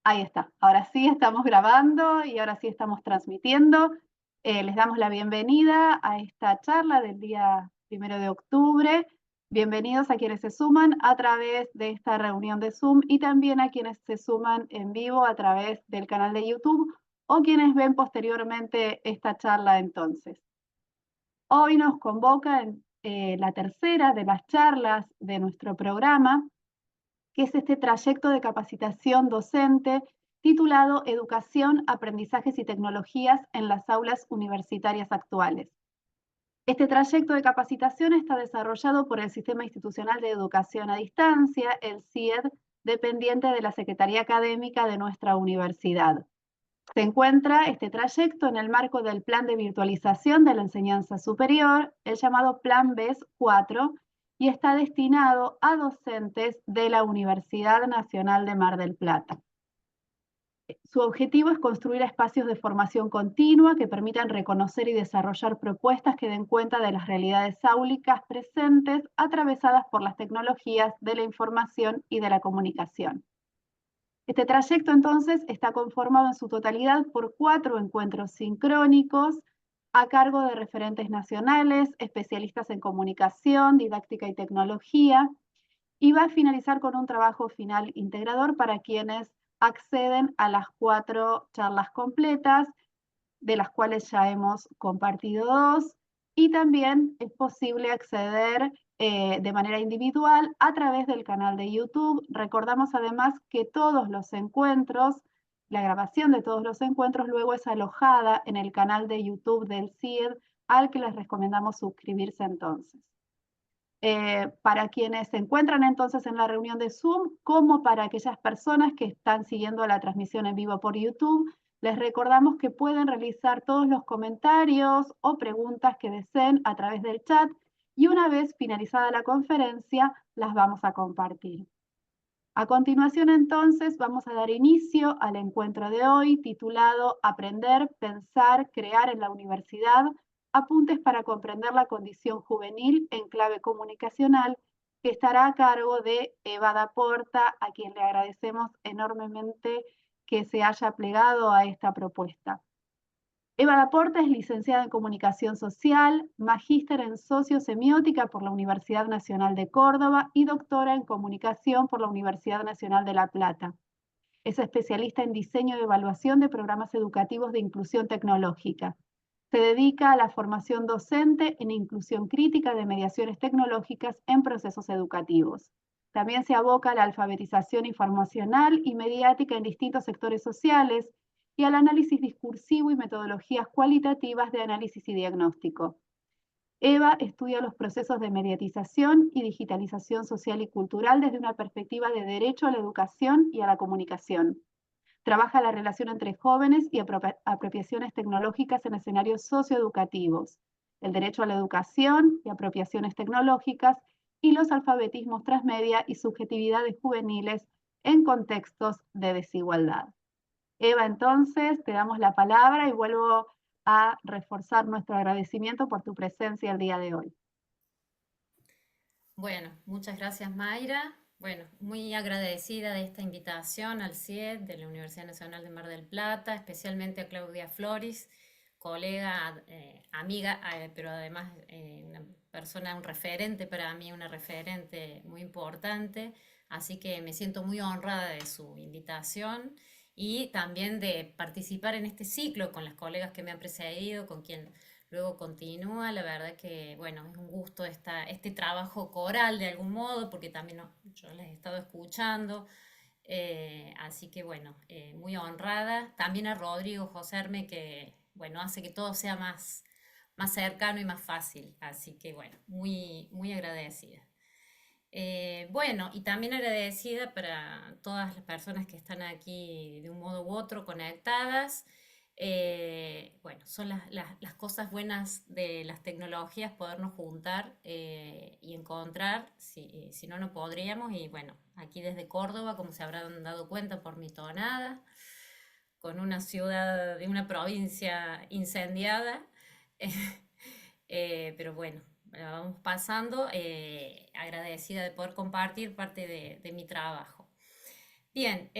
Ahí está, ahora sí estamos grabando y ahora sí estamos transmitiendo. Les damos la bienvenida a esta charla del día 1 de octubre. Bienvenidos a quienes se suman a través de esta reunión de Zoom y también a quienes se suman en vivo a través del canal de YouTube o quienes ven posteriormente esta charla entonces. Hoy nos convoca la tercera de las charlas de nuestro programa, que es este trayecto de capacitación docente titulado Educación, Aprendizajes y Tecnologías en las aulas universitarias actuales. Este trayecto de capacitación está desarrollado por el Sistema Institucional de Educación a Distancia, el SIED, dependiente de la Secretaría Académica de nuestra universidad. Se encuentra este trayecto en el marco del Plan de Virtualización de la Enseñanza Superior, el llamado Plan BES 4, y está destinado a docentes de la Universidad Nacional de Mar del Plata. Su objetivo es construir espacios de formación continua que permitan reconocer y desarrollar propuestas que den cuenta de las realidades áulicas presentes atravesadas por las tecnologías de la información y de la comunicación. Este trayecto entonces está conformado en su totalidad por 4 encuentros sincrónicos a cargo de referentes nacionales, especialistas en comunicación, didáctica y tecnología, y va a finalizar con un trabajo final integrador para quienes acceden a las 4 charlas completas, de las cuales ya hemos compartido 2, y también es posible acceder de manera individual a través del canal de YouTube. Recordamos además que todos los encuentros, la grabación de todos los encuentros luego es alojada en el canal de YouTube del CIED, al que les recomendamos suscribirse entonces. Para quienes se encuentran entonces en la reunión de Zoom, como para aquellas personas que están siguiendo la transmisión en vivo por YouTube, les recordamos que pueden realizar todos los comentarios o preguntas que deseen a través del chat y una vez finalizada la conferencia, las vamos a compartir. A continuación, entonces, vamos a dar inicio al encuentro de hoy titulado Aprender, Pensar, Crear en la Universidad, apuntes para comprender la condición juvenil en clave comunicacional, que estará a cargo de Eva Daporta, a quien le agradecemos enormemente que se haya plegado a esta propuesta. Eva Daporta es licenciada en Comunicación Social, magíster en Sociosemiótica por la Universidad Nacional de Córdoba y doctora en Comunicación por la Universidad Nacional de La Plata. Es especialista en diseño y evaluación de programas educativos de inclusión tecnológica. Se dedica a la formación docente en inclusión crítica de mediaciones tecnológicas en procesos educativos. También se aboca a la alfabetización informacional y mediática en distintos sectores sociales y al análisis discursivo y metodologías cualitativas de análisis y diagnóstico. Eva estudia los procesos de mediatización y digitalización social y cultural desde una perspectiva de derecho a la educación y a la comunicación. Trabaja la relación entre jóvenes y apropiaciones tecnológicas en escenarios socioeducativos, el derecho a la educación y apropiaciones tecnológicas y los alfabetismos transmedia y subjetividades juveniles en contextos de desigualdad. Eva, entonces, te damos la palabra y vuelvo a reforzar nuestro agradecimiento por tu presencia el día de hoy. Bueno, muchas gracias Mayra. Bueno, muy agradecida de esta invitación al CIED de la Universidad Nacional de Mar del Plata, especialmente a Claudia Floris, colega, amiga, pero además una persona, un referente para mí, una referente muy importante. Así que me siento muy honrada de su invitación y también de participar en este ciclo con las colegas que me han precedido, con quien luego continúa. La verdad que, bueno, es un gusto este trabajo coral de algún modo, porque también yo les he estado escuchando. Así que, bueno, muy honrada. También a Rodrigo Joserme, que, bueno, hace que todo sea más cercano y más fácil. Así que, bueno, muy agradecida. Bueno, y también agradecida para todas las personas que están aquí de un modo u otro conectadas. Bueno, son las cosas buenas de las tecnologías, podernos juntar y encontrar, si no, no podríamos. Y bueno, aquí desde Córdoba, como se habrán dado cuenta por mi tonada, con una ciudad de una provincia incendiada. Pero bueno, la vamos pasando, agradecida de poder compartir parte de mi trabajo. Bien,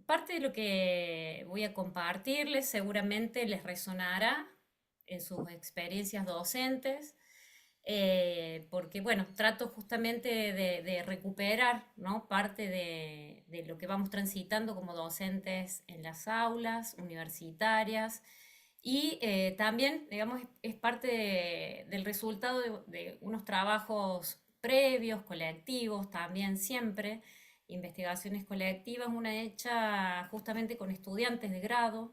parte de lo que voy a compartirles seguramente les resonará en sus experiencias docentes, porque bueno, trato justamente de recuperar, ¿no? Parte de lo que vamos transitando como docentes en las aulas universitarias y también, digamos, es parte del resultado de unos trabajos previos, colectivos, también siempre investigaciones colectivas, una hecha justamente con estudiantes de grado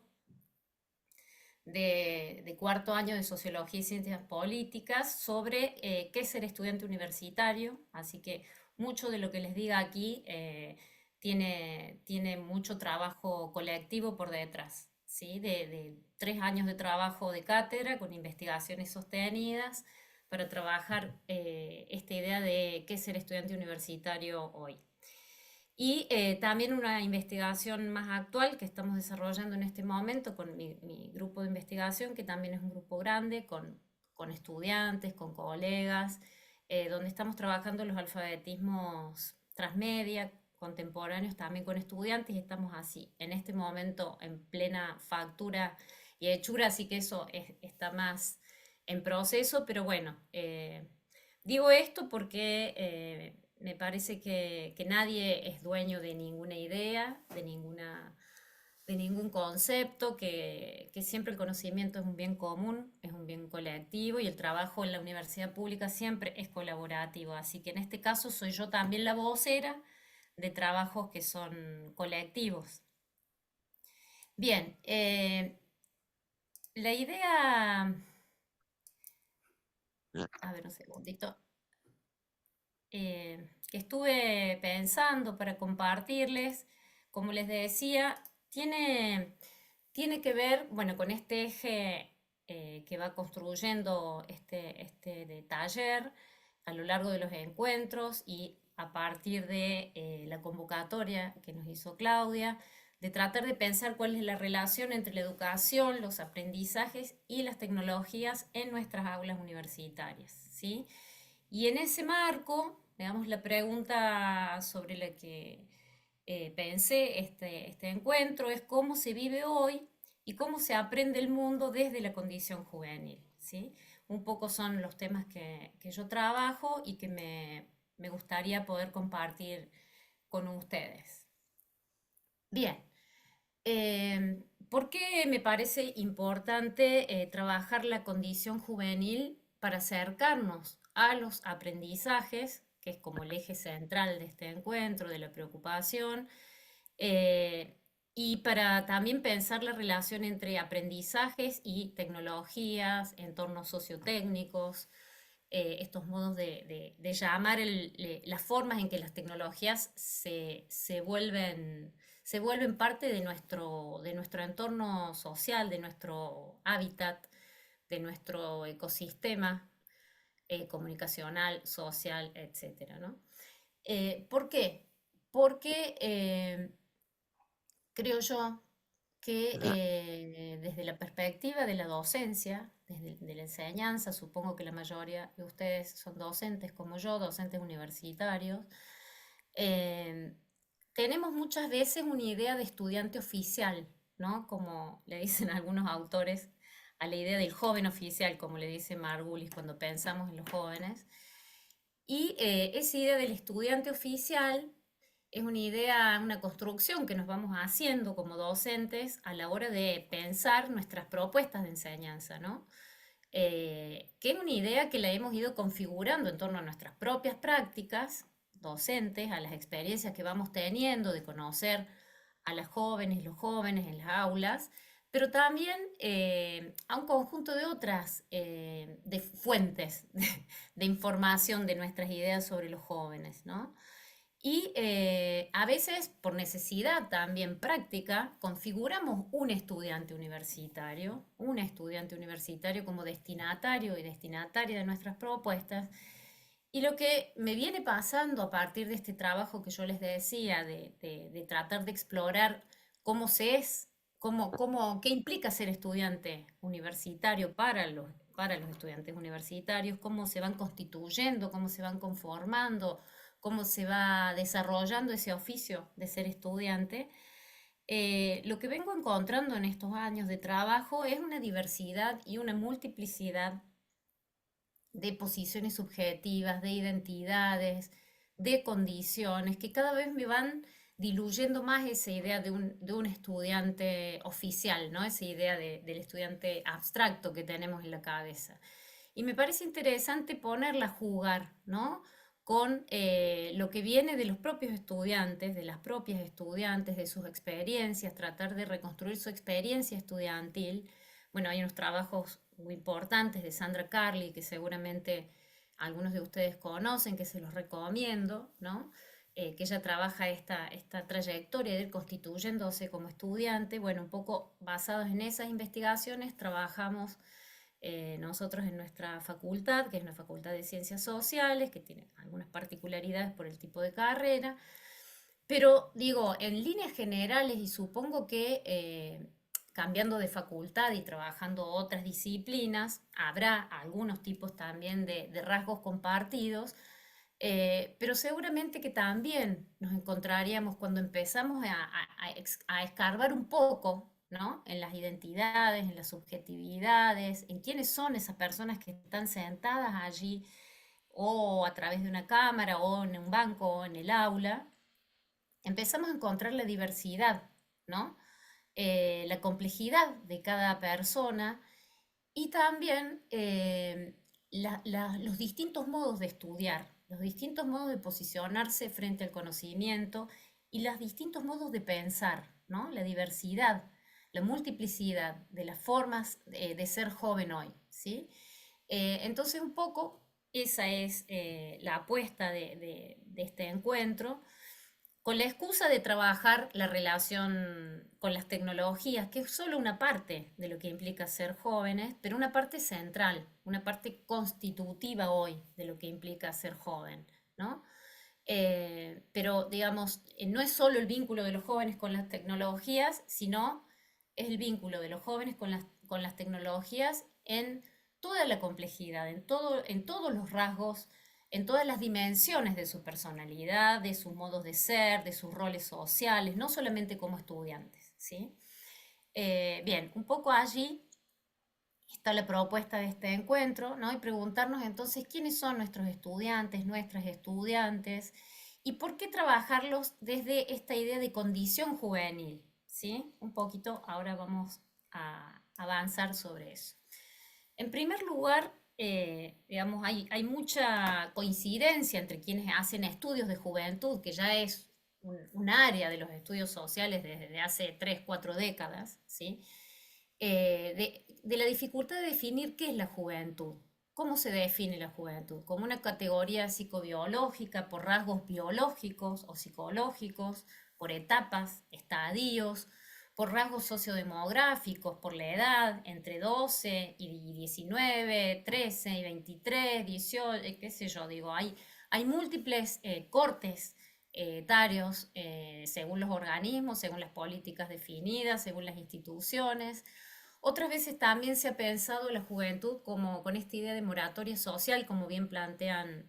de cuarto año de Sociología y Ciencias Políticas sobre qué es ser estudiante universitario. Así que mucho de lo que les diga aquí tiene mucho trabajo colectivo por detrás, ¿sí? De 3 años de trabajo de cátedra con investigaciones sostenidas para trabajar esta idea de qué es ser estudiante universitario hoy. Y también una investigación más actual que estamos desarrollando en este momento con mi grupo de investigación, que también es un grupo grande, con estudiantes, con colegas, donde estamos trabajando los alfabetismos transmedia, contemporáneos también con estudiantes, y estamos así, en este momento en plena factura y hechura, así que eso está más en proceso, pero bueno, digo esto porque me parece que nadie es dueño de ninguna idea, de ningún concepto, que siempre el conocimiento es un bien común, es un bien colectivo y el trabajo en la universidad pública siempre es colaborativo. Así que en este caso soy yo también la vocera de trabajos que son colectivos. Bien, la idea, a ver un segundito, que estuve pensando para compartirles, como les decía, tiene que ver, bueno, con este eje que va construyendo este de taller a lo largo de los encuentros y a partir de la convocatoria que nos hizo Claudia, de tratar de pensar cuál es la relación entre la educación, los aprendizajes y las tecnologías en nuestras aulas universitarias, ¿sí? Y en ese marco, digamos, la pregunta sobre la que pensé este encuentro es cómo se vive hoy y cómo se aprende el mundo desde la condición juvenil, ¿sí? Un poco son los temas que yo trabajo y que me gustaría poder compartir con ustedes. Bien, ¿por qué me parece importante trabajar la condición juvenil para acercarnos a los aprendizajes, que es como el eje central de este encuentro, de la preocupación, eh, y para también pensar la relación entre aprendizajes y tecnologías, entornos sociotécnicos, estos modos de llamar las formas en que las tecnologías se vuelven parte de nuestro entorno social, de nuestro hábitat, de nuestro ecosistema comunicacional, social, etcétera, ¿no? ¿Por qué? Porque creo yo que desde la perspectiva de la docencia, desde de la enseñanza, supongo que la mayoría de ustedes son docentes como yo, docentes universitarios, eh, tenemos muchas veces una idea de estudiante oficial, ¿no? Como le dicen algunos autores a la idea del joven oficial, como le dice Margulis cuando pensamos en los jóvenes. Y esa idea del estudiante oficial es una idea, una construcción que nos vamos haciendo como docentes a la hora de pensar nuestras propuestas de enseñanza, ¿no? Que es una idea que la hemos ido configurando en torno a nuestras propias prácticas docentes, a las experiencias que vamos teniendo de conocer a las jóvenes, los jóvenes en las aulas, pero también a un conjunto de otras de fuentes de información de nuestras ideas sobre los jóvenes, ¿no? Y a veces, por necesidad también práctica, configuramos un estudiante universitario como destinatario y destinataria de nuestras propuestas. Y lo que me viene pasando a partir de este trabajo que yo les decía, de tratar de explorar cómo se es, qué implica ser estudiante universitario para los estudiantes universitarios, cómo se van constituyendo, cómo se van conformando, cómo se va desarrollando ese oficio de ser estudiante, lo que vengo encontrando en estos años de trabajo es una diversidad y una multiplicidad de posiciones subjetivas, de identidades, de condiciones, que cada vez me van diluyendo más esa idea de un estudiante oficial, ¿no? Esa idea del estudiante abstracto que tenemos en la cabeza. Y me parece interesante ponerla a jugar, ¿no? Con lo que viene de los propios estudiantes, de las propias estudiantes, de sus experiencias, tratar de reconstruir su experiencia estudiantil. Bueno, hay unos trabajos muy importantes de Sandra Carly que seguramente algunos de ustedes conocen, que se los recomiendo, ¿no? Que ella trabaja esta trayectoria de ir constituyéndose como estudiante. Bueno, un poco basados en esas investigaciones, trabajamos nosotros en nuestra facultad, que es una facultad de ciencias sociales, que tiene algunas particularidades por el tipo de carrera, pero digo, en líneas generales, y supongo que cambiando de facultad y trabajando otras disciplinas, habrá algunos tipos también de rasgos compartidos, pero seguramente que también nos encontraríamos cuando empezamos a escarbar un poco, ¿no? En las identidades, en las subjetividades, en quiénes son esas personas que están sentadas allí, o a través de una cámara, o en un banco, o en el aula, empezamos a encontrar la diversidad, ¿no? La complejidad de cada persona y también los distintos modos de estudiar, los distintos modos de posicionarse frente al conocimiento y los distintos modos de pensar, ¿no? La diversidad, la multiplicidad de las formas de ser joven hoy, ¿sí? Entonces, un poco esa es la apuesta de este encuentro, con la excusa de trabajar la relación con las tecnologías, que es solo una parte de lo que implica ser jóvenes, pero una parte central, una parte constitutiva hoy de lo que implica ser joven, ¿no? Pero, digamos, no es solo el vínculo de los jóvenes con las tecnologías, sino es el vínculo de los jóvenes con las tecnologías en toda la complejidad, en todos los rasgos, en todas las dimensiones de su personalidad, de sus modos de ser, de sus roles sociales, no solamente como estudiantes, ¿sí? Bien, un poco allí está la propuesta de este encuentro, ¿no? Y preguntarnos entonces quiénes son nuestros estudiantes, nuestras estudiantes, y por qué trabajarlos desde esta idea de condición juvenil, ¿sí? Un poquito ahora vamos a avanzar sobre eso. En primer lugar, digamos, hay mucha coincidencia entre quienes hacen estudios de juventud, que ya es un área de los estudios sociales desde hace 3, 4 décadas, ¿sí? De la dificultad de definir qué es la juventud. ¿Cómo se define la juventud? Como una categoría psicobiológica por rasgos biológicos o psicológicos, por etapas, estadios, por rasgos sociodemográficos, por la edad, entre 12 y 19, 13 y 23, 18, qué sé yo, digo, hay múltiples cortes etarios según los organismos, según las políticas definidas, según las instituciones. Otras veces también se ha pensado la juventud como con esta idea de moratoria social, como bien plantean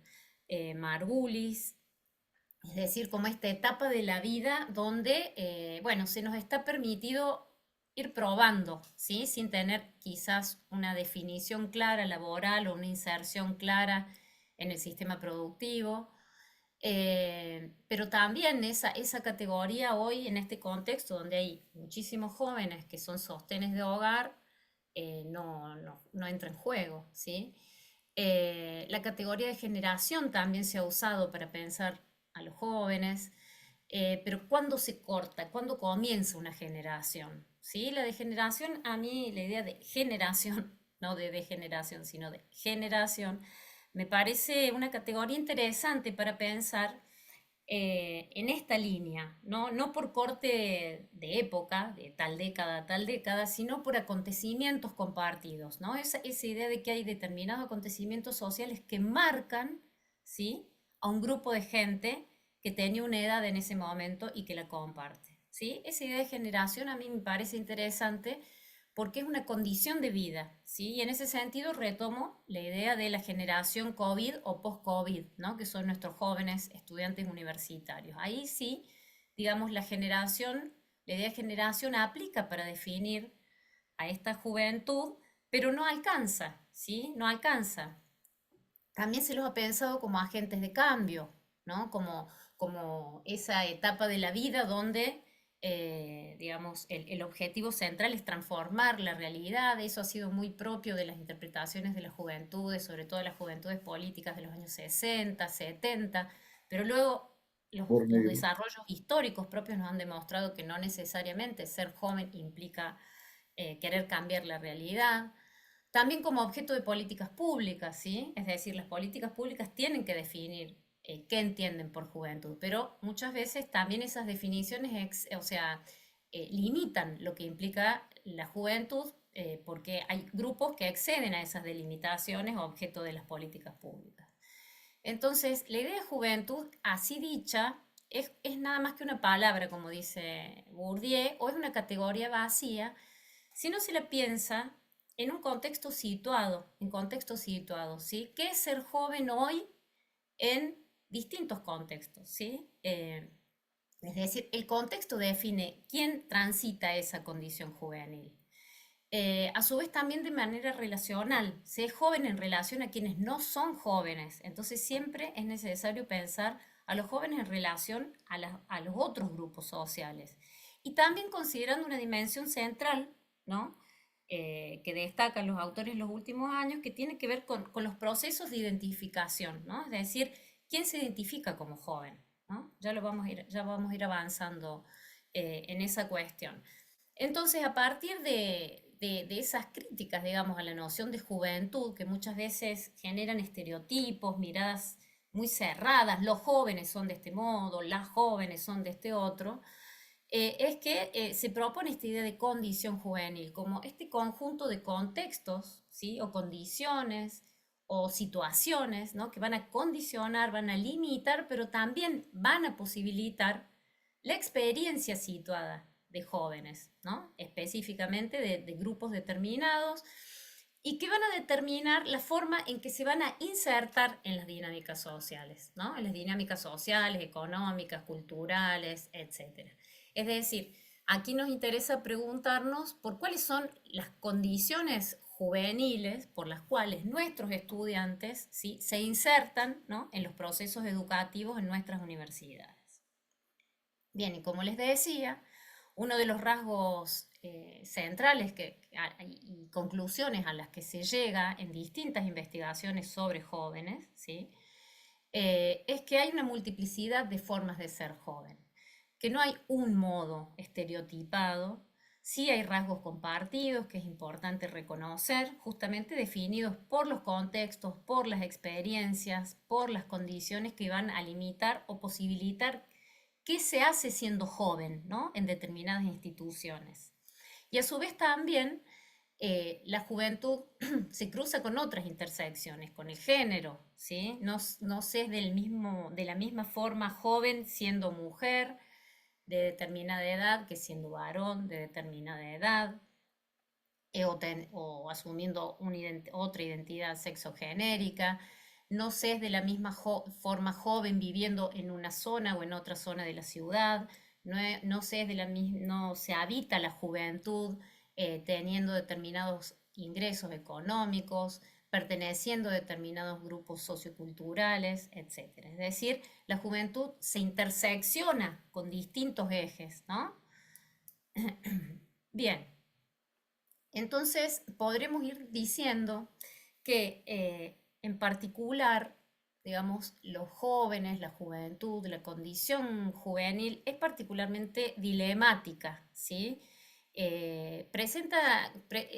Margulis, es decir, como esta etapa de la vida donde, bueno, se nos está permitido ir probando, ¿sí? Sin tener quizás una definición clara laboral o una inserción clara en el sistema productivo. Pero también esa categoría hoy en este contexto donde hay muchísimos jóvenes que son sostenes de hogar, no entra en juego, ¿sí? La categoría de generación también se ha usado para pensar a los jóvenes, pero ¿cuándo se corta? ¿Cuándo comienza una generación? ¿Sí? La de generación, a mí la idea de generación, no de degeneración, sino de generación, me parece una categoría interesante para pensar en esta línea, ¿no? No por corte de época, de tal década, sino por acontecimientos compartidos, ¿no? Esa idea de que hay determinados acontecimientos sociales que marcan, ¿sí? A un grupo de gente que tenía una edad en ese momento y que la comparte, ¿sí? Esa idea de generación a mí me parece interesante porque es una condición de vida, ¿sí? Y en ese sentido retomo la idea de la generación COVID o post-COVID, ¿no? Que son nuestros jóvenes estudiantes universitarios. Ahí sí, digamos, la idea de generación aplica para definir a esta juventud, pero no alcanza, ¿sí? No alcanza. También se los ha pensado como agentes de cambio, ¿no? Como esa etapa de la vida donde, digamos, el objetivo central es transformar la realidad. Eso ha sido muy propio de las interpretaciones de las juventudes, sobre todo las juventudes políticas de los años 60, 70, pero luego Por los negro. desarrollos históricos propios nos han demostrado que no necesariamente ser joven implica querer cambiar la realidad. También como objeto de políticas públicas, ¿sí? Es decir, las políticas públicas tienen que definir qué entienden por juventud, pero muchas veces también esas definiciones, o sea, limitan lo que implica la juventud, porque hay grupos que exceden a esas delimitaciones objeto de las políticas públicas. Entonces, la idea de juventud, así dicha, es nada más que una palabra, como dice Bourdieu, o es una categoría vacía si no se la piensa en un contexto situado, en contexto situado, ¿sí? ¿Qué es ser joven hoy en distintos contextos, ¿sí? Es decir, el contexto define quién transita esa condición juvenil. A su vez también de manera relacional, se es joven en relación a quienes no son jóvenes, entonces siempre es necesario pensar a los jóvenes en relación a los otros grupos sociales. Y también considerando una dimensión central, ¿no? Que destacan los autores en los últimos años, que tiene que ver con los procesos de identificación, ¿no? Es decir, quién se identifica como joven, ¿no? Ya vamos a ir avanzando en esa cuestión. Entonces, a partir de esas críticas, digamos, a la noción de juventud, que muchas veces generan estereotipos, miradas muy cerradas, los jóvenes son de este modo, las jóvenes son de este otro, es que se propone esta idea de condición juvenil como este conjunto de contextos, ¿sí? O condiciones o situaciones, ¿no? Que van a condicionar, van a limitar, pero también van a posibilitar la experiencia situada de jóvenes, ¿no? Específicamente de grupos determinados y que van a determinar la forma en que se van a insertar en las dinámicas sociales, ¿no? En las dinámicas sociales, económicas, culturales, etcétera. Es decir, aquí nos interesa preguntarnos por cuáles son las condiciones juveniles por las cuales nuestros estudiantes, ¿sí? Se insertan, ¿no? En los procesos educativos en nuestras universidades. Bien, y como les decía, uno de los rasgos centrales y conclusiones a las que se llega en distintas investigaciones sobre jóvenes, ¿sí? Es que hay una multiplicidad de formas de ser joven, que no hay un modo estereotipado, sí hay rasgos compartidos que es importante reconocer, justamente definidos por los contextos, por las experiencias, por las condiciones que van a limitar o posibilitar qué se hace siendo joven, ¿no? En determinadas instituciones. Y a su vez también la juventud se cruza con otras intersecciones, con el género, ¿sí? No se es de la misma forma joven siendo mujer de determinada edad que siendo varón de determinada edad, o asumiendo otra identidad sexogenérica. No se es de la misma forma joven viviendo en una zona o en otra zona de la ciudad. No se es de no se habita la juventud teniendo determinados ingresos económicos, perteneciendo a determinados grupos socioculturales, etcétera. Es decir, la juventud se intersecciona con distintos ejes, ¿no? Bien, entonces podremos ir diciendo que en particular, digamos, los jóvenes, la juventud, la condición juvenil es particularmente dilemática, ¿sí?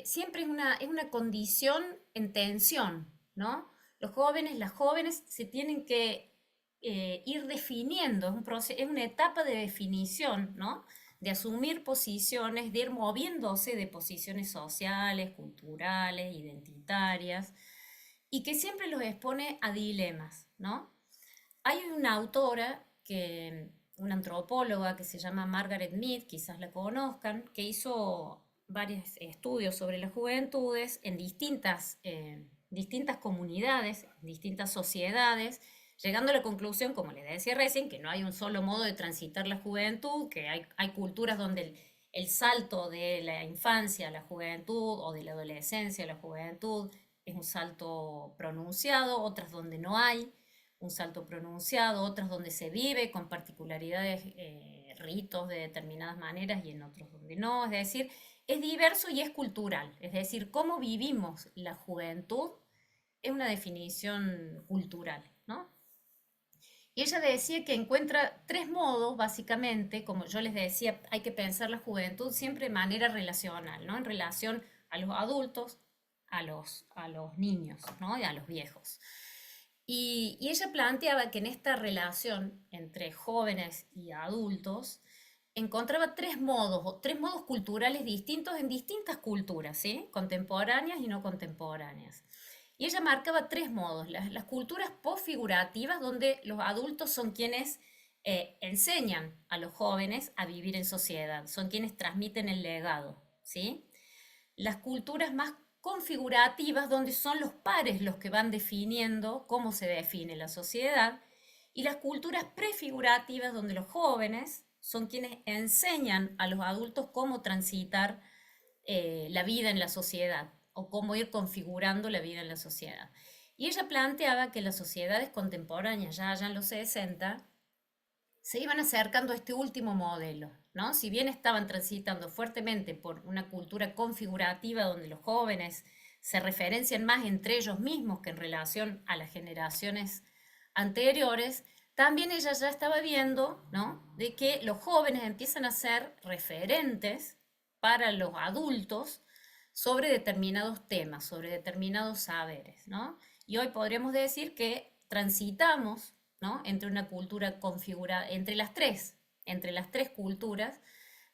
Siempre es una condición en tensión, ¿no? Los jóvenes, las jóvenes se tienen que ir definiendo, es una etapa de definición, ¿no? De asumir posiciones, de ir moviéndose de posiciones sociales, culturales, identitarias, y que siempre los expone a dilemas, ¿no? Hay una autora, una antropóloga que se llama Margaret Mead, quizás la conozcan, que hizo varios estudios sobre las juventudes en distintas comunidades, distintas sociedades, llegando a la conclusión, como les decía recién, que no hay un solo modo de transitar la juventud, que hay culturas donde el salto de la infancia a la juventud o de la adolescencia a la juventud es un salto pronunciado, otras donde no hay un salto pronunciado, otras donde se vive con particularidades, ritos de determinadas maneras y en otros donde no. Es decir, es diverso y es cultural. Es decir, cómo vivimos la juventud es una definición cultural, ¿no? Y ella decía que encuentra tres modos, básicamente, como yo les decía, hay que pensar la juventud siempre de manera relacional, ¿no? En relación a los adultos, a los niños, ¿no? Y a los viejos. Y ella planteaba que en esta relación entre jóvenes y adultos encontraba tres modos culturales distintos en distintas culturas, ¿sí? Contemporáneas y no contemporáneas. Y ella marcaba tres modos: las culturas posfigurativas, donde los adultos son quienes enseñan a los jóvenes a vivir en sociedad, son quienes transmiten el legado, ¿sí? Las culturas más configurativas, donde son los pares los que van definiendo cómo se define la sociedad, y las culturas prefigurativas, donde los jóvenes son quienes enseñan a los adultos cómo transitar la vida en la sociedad o cómo ir configurando la vida en la sociedad. Y ella planteaba que las sociedades contemporáneas, ya en los 60, se iban acercando a este último modelo, ¿no? Si bien estaban transitando fuertemente por una cultura configurativa donde los jóvenes se referencian más entre ellos mismos que en relación a las generaciones anteriores, también ella ya estaba viendo, ¿no?, de que los jóvenes empiezan a ser referentes para los adultos sobre determinados temas, sobre determinados saberes, ¿no? Y hoy podríamos decir que transitamos, ¿no?, entre una cultura configurada, entre las tres culturas,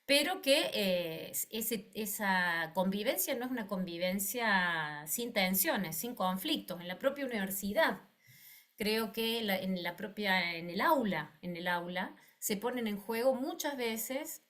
pero que esa convivencia no es una convivencia sin tensiones, sin conflictos. En la propia universidad, creo que en el aula, se ponen en juego muchas veces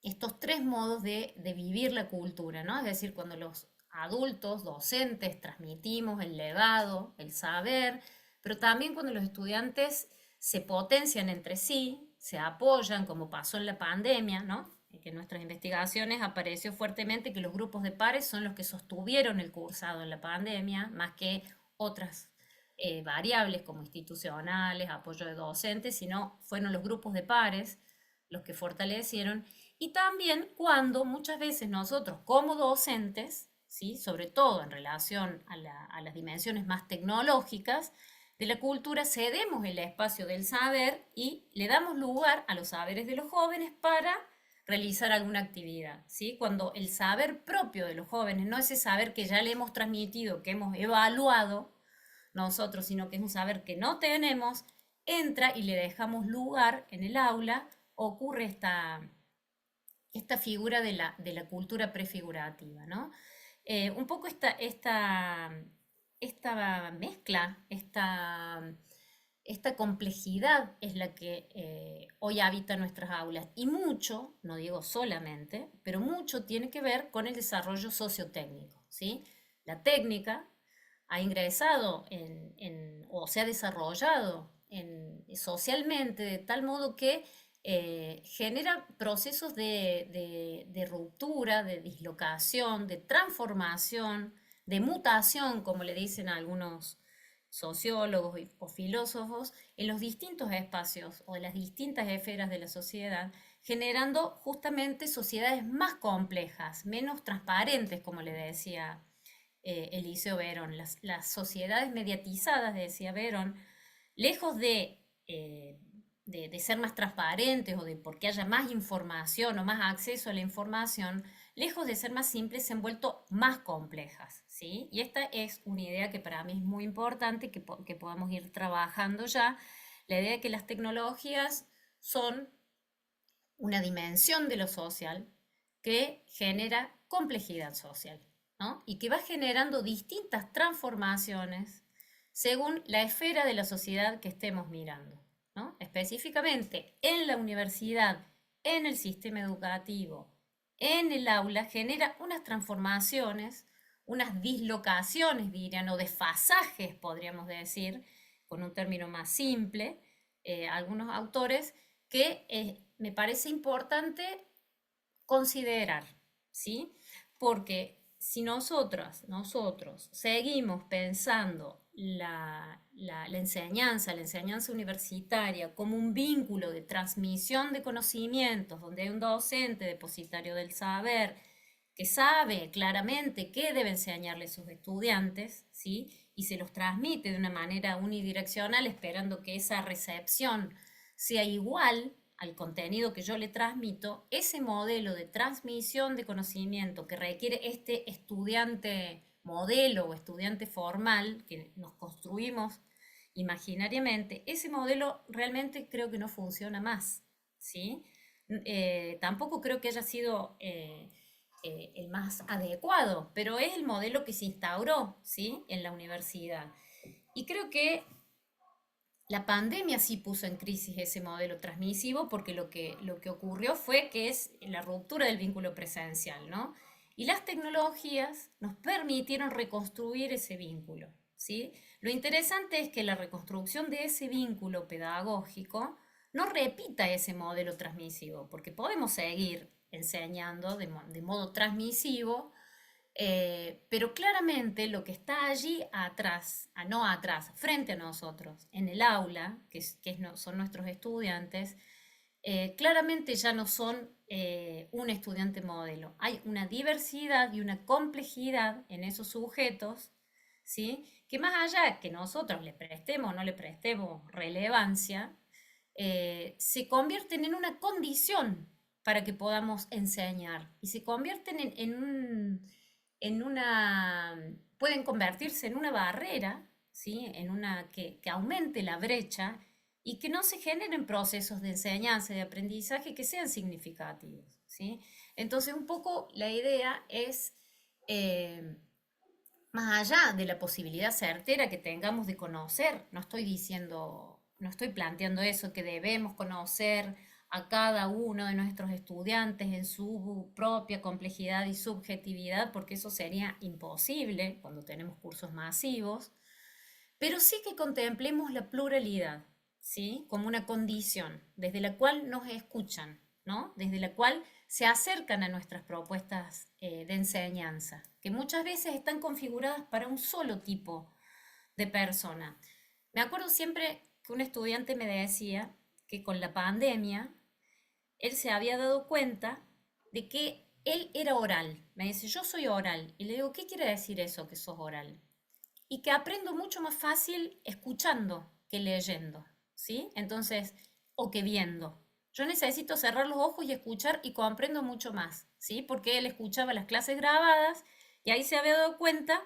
estos tres modos de vivir la cultura, ¿no? Es decir, cuando los adultos, docentes, transmitimos el legado, el saber, pero también cuando los estudiantes se potencian entre sí, se apoyan, como pasó en la pandemia, ¿no? Que en nuestras investigaciones apareció fuertemente que los grupos de pares son los que sostuvieron el cursado en la pandemia, más que otras variables como institucionales, apoyo de docentes, sino fueron los grupos de pares los que fortalecieron. Y también cuando muchas veces nosotros como docentes, ¿sí?, sobre todo en relación a las dimensiones más tecnológicas de la cultura, cedemos el espacio del saber y le damos lugar a los saberes de los jóvenes para realizar alguna actividad, ¿sí? Cuando el saber propio de los jóvenes no es ese saber que ya le hemos transmitido, que hemos evaluado nosotros, sino que es un saber que no tenemos, entra y le dejamos lugar en el aula, ocurre esta figura de la cultura prefigurativa, ¿no? Un poco esta mezcla, esta complejidad es la que hoy habita nuestras aulas, y mucho, no digo solamente, pero mucho tiene que ver con el desarrollo sociotécnico, ¿sí? La técnica ha ingresado o se ha desarrollado socialmente de tal modo que genera procesos de ruptura, de dislocación, de transformación, de mutación, como le dicen algunos sociólogos o filósofos, en los distintos espacios o en las distintas esferas de la sociedad, generando justamente sociedades más complejas, menos transparentes, como le decía Eliseo Verón. Las sociedades mediatizadas, decía Verón, lejos de ser más transparentes o de porque haya más información o más acceso a la información, lejos de ser más simples, se han vuelto más complejas, ¿sí? Y esta es una idea que para mí es muy importante que podamos ir trabajando ya, la idea de que las tecnologías son una dimensión de lo social que genera complejidad social, ¿no? Y que va generando distintas transformaciones según la esfera de la sociedad que estemos mirando, ¿no? Específicamente en la universidad, en el sistema educativo, en el aula genera unas transformaciones, unas dislocaciones, dirían, o desfasajes, podríamos decir, con un término más simple, algunos autores, que me parece importante considerar, ¿sí? Porque si nosotros seguimos pensando la enseñanza universitaria como un vínculo de transmisión de conocimientos, donde hay un docente depositario del saber, que sabe claramente qué debe enseñarle a sus estudiantes, ¿sí? Y se los transmite de una manera unidireccional, esperando que esa recepción sea igual al contenido que yo le transmito, ese modelo de transmisión de conocimiento que requiere este estudiante modelo o estudiante formal que nos construimos imaginariamente, ese modelo realmente creo que no funciona más, ¿sí? Tampoco creo que haya sido el más adecuado, pero es el modelo que se instauró, ¿sí? En la universidad. Y creo que la pandemia sí puso en crisis ese modelo transmisivo porque lo que ocurrió fue que es la ruptura del vínculo presencial, ¿no? Y las tecnologías nos permitieron reconstruir ese vínculo, ¿sí? Lo interesante es que la reconstrucción de ese vínculo pedagógico no repita ese modelo transmisivo, porque podemos seguir enseñando de modo transmisivo, pero claramente lo que está allí atrás, no atrás, frente a nosotros, en el aula, son nuestros estudiantes, claramente ya no son un estudiante modelo. Hay una diversidad y una complejidad en esos sujetos, ¿sí? Que más allá que nosotros le prestemos o no le prestemos relevancia, se convierten en una condición para que podamos enseñar y se convierten pueden convertirse en una barrera, ¿sí? En una que aumente la brecha y que no se generen procesos de enseñanza y de aprendizaje que sean significativos, ¿sí? Entonces, un poco la idea es, eh, más allá de la posibilidad certera que tengamos de conocer, no estoy planteando eso, que debemos conocer a cada uno de nuestros estudiantes en su propia complejidad y subjetividad, porque eso sería imposible cuando tenemos cursos masivos, pero sí que contemplemos la pluralidad, ¿sí? Como una condición desde la cual nos escuchan, ¿no? Desde la cual se acercan a nuestras propuestas de enseñanza, que muchas veces están configuradas para un solo tipo de persona. Me acuerdo siempre que un estudiante me decía que con la pandemia él se había dado cuenta de que él era oral. Me dice, yo soy oral. Y le digo, ¿qué quiere decir eso que sos oral? Y que aprendo mucho más fácil escuchando que leyendo, ¿sí? Entonces, o que viendo. Yo necesito cerrar los ojos y escuchar y comprendo mucho más, ¿sí? Porque él escuchaba las clases grabadas y ahí se había dado cuenta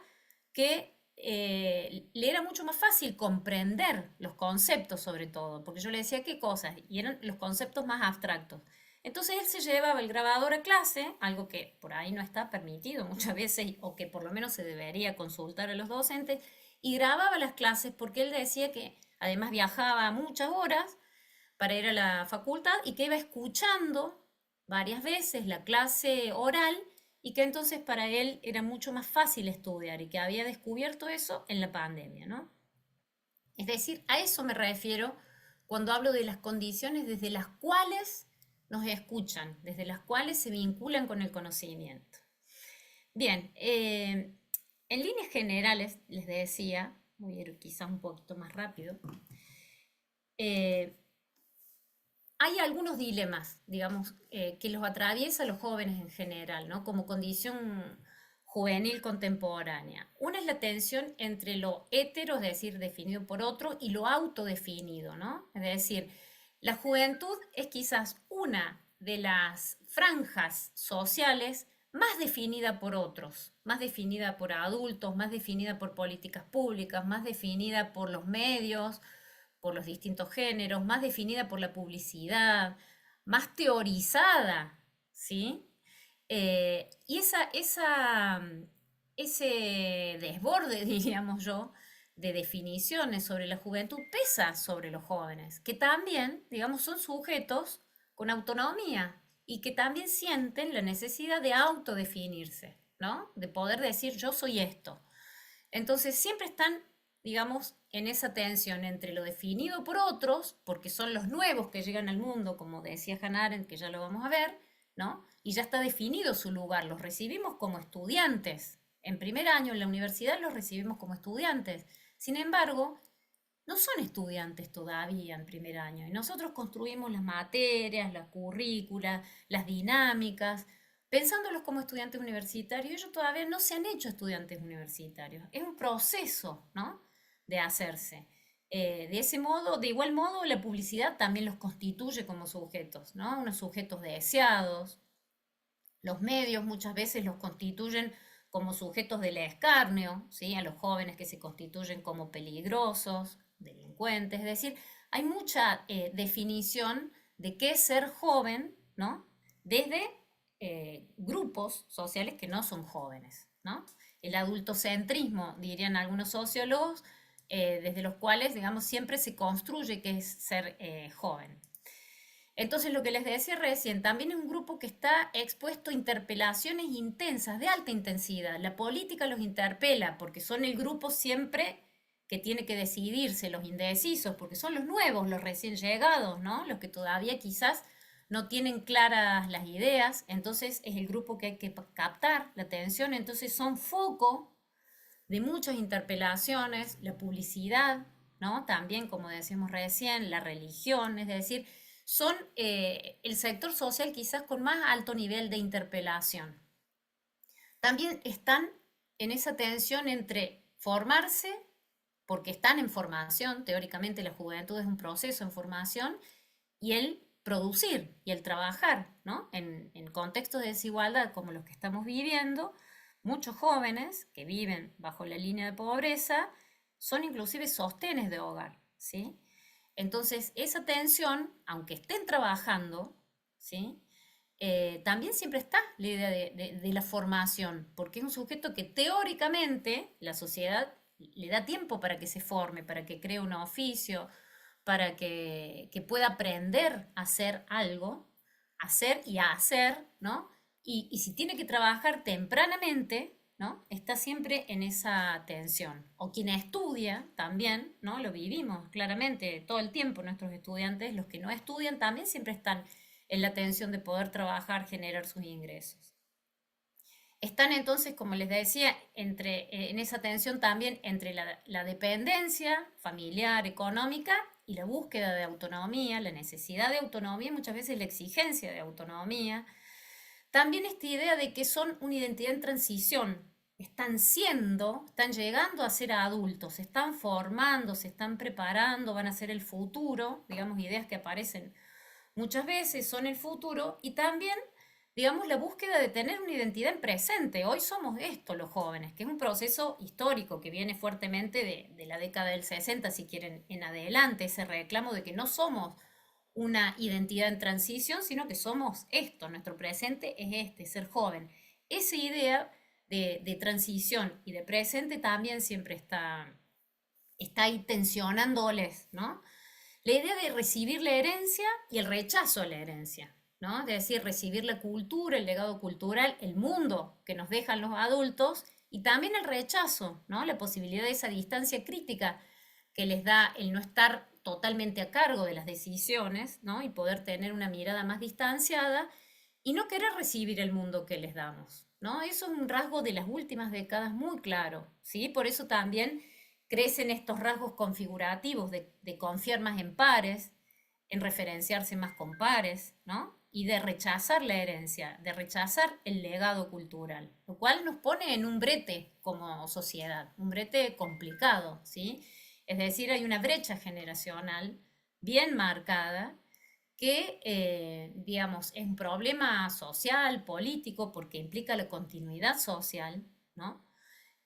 que le era mucho más fácil comprender los conceptos sobre todo, porque yo le decía qué cosas y eran los conceptos más abstractos. Entonces él se llevaba el grabador a clase, algo que por ahí no está permitido muchas veces o que por lo menos se debería consultar a los docentes, y grababa las clases porque él decía que además viajaba muchas horas para ir a la facultad y que iba escuchando varias veces la clase oral y que entonces para él era mucho más fácil estudiar y que había descubierto eso en la pandemia, ¿no? Es decir, a eso me refiero cuando hablo de las condiciones desde las cuales nos escuchan, desde las cuales se vinculan con el conocimiento. Bien, en líneas generales les decía, voy a ir quizás un poquito más rápido, eh, hay algunos dilemas, digamos, que los atraviesa a los jóvenes en general, ¿no? Como condición juvenil contemporánea. Una es la tensión entre lo hetero, es decir, definido por otro, y lo autodefinido, ¿no? Es decir, la juventud es quizás una de las franjas sociales más definida por otros, más definida por adultos, más definida por políticas públicas, más definida por los medios, por los distintos géneros, más definida por la publicidad, más teorizada, ¿sí? Y ese desborde, diríamos yo, de definiciones sobre la juventud pesa sobre los jóvenes, que también, digamos, son sujetos con autonomía y que también sienten la necesidad de autodefinirse, ¿no? De poder decir yo soy esto. Entonces siempre están, digamos, en esa tensión entre lo definido por otros, porque son los nuevos que llegan al mundo, como decía Hannah Arendt, que ya lo vamos a ver, ¿no? Y ya está definido su lugar, los recibimos como estudiantes. En primer año en la universidad los recibimos como estudiantes. Sin embargo, no son estudiantes todavía en primer año. Y nosotros construimos las materias, la currícula, las dinámicas, pensándolos como estudiantes universitarios. Ellos todavía no se han hecho estudiantes universitarios. Es un proceso, ¿no? De hacerse. De ese modo, de igual modo, la publicidad también los constituye como sujetos, ¿no? Unos sujetos deseados. Los medios muchas veces los constituyen como sujetos del escarnio, ¿sí? A los jóvenes que se constituyen como peligrosos, delincuentes, es decir, hay mucha definición de qué es ser joven, ¿no? Desde grupos sociales que no son jóvenes, ¿no? El adultocentrismo, dirían algunos sociólogos, desde los cuales, digamos, siempre se construye qué es ser joven. Entonces, lo que les decía recién, también es un grupo que está expuesto a interpelaciones intensas, de alta intensidad. La política los interpela porque son el grupo siempre que tiene que decidirse, los indecisos, porque son los nuevos, los recién llegados, ¿no? Los que todavía quizás no tienen claras las ideas, entonces es el grupo que hay que captar la atención, entonces son foco de muchas interpelaciones, la publicidad, ¿no? También, como decíamos recién, la religión, es decir, son el sector social quizás con más alto nivel de interpelación. También están en esa tensión entre formarse, porque están en formación, teóricamente la juventud es un proceso en formación, y el producir y el trabajar, ¿no? En contextos de desigualdad como los que estamos viviendo, muchos jóvenes que viven bajo la línea de pobreza son inclusive sostenes de hogar, ¿sí? Entonces, esa tensión, aunque estén trabajando, ¿sí? También siempre está la idea de la formación, porque es un sujeto que teóricamente la sociedad le da tiempo para que se forme, para que cree un oficio, para que pueda aprender a hacer algo, hacer y a hacer, ¿no? Y si tiene que trabajar tempranamente, ¿no? Está siempre en esa tensión. O quien estudia también, ¿no? Lo vivimos claramente todo el tiempo nuestros estudiantes, los que no estudian también siempre están en la tensión de poder trabajar, generar sus ingresos. Están entonces, como les decía, en esa tensión también entre la dependencia familiar, económica y la búsqueda de autonomía, la necesidad de autonomía y muchas veces la exigencia de autonomía. También esta idea de que son una identidad en transición, están llegando a ser adultos, se están formando, se están preparando, van a ser el futuro, digamos, ideas que aparecen muchas veces son el futuro y también, digamos, la búsqueda de tener una identidad en presente. Hoy somos esto los jóvenes, que es un proceso histórico que viene fuertemente de la década del 60, si quieren, en adelante, ese reclamo de que no somos una identidad en transición, sino que somos esto, nuestro presente es este, ser joven. Esa idea de transición y de presente también siempre está ahí tensionándoles, ¿no? La idea de recibir la herencia y el rechazo a la herencia, ¿no? Es decir, recibir la cultura, el legado cultural, el mundo que nos dejan los adultos y también el rechazo, ¿no? La posibilidad de esa distancia crítica que les da el no estar totalmente a cargo de las decisiones, ¿no? Y poder tener una mirada más distanciada y no querer recibir el mundo que les damos, ¿no? Eso es un rasgo de las últimas décadas muy claro, ¿sí? Por eso también crecen estos rasgos configurativos de confiar más en pares, en referenciarse más con pares, ¿no? Y de rechazar la herencia, de rechazar el legado cultural, lo cual nos pone en un brete como sociedad, un brete complicado, ¿sí? Es decir, hay una brecha generacional bien marcada que, digamos, es un problema social, político, porque implica la continuidad social, ¿no?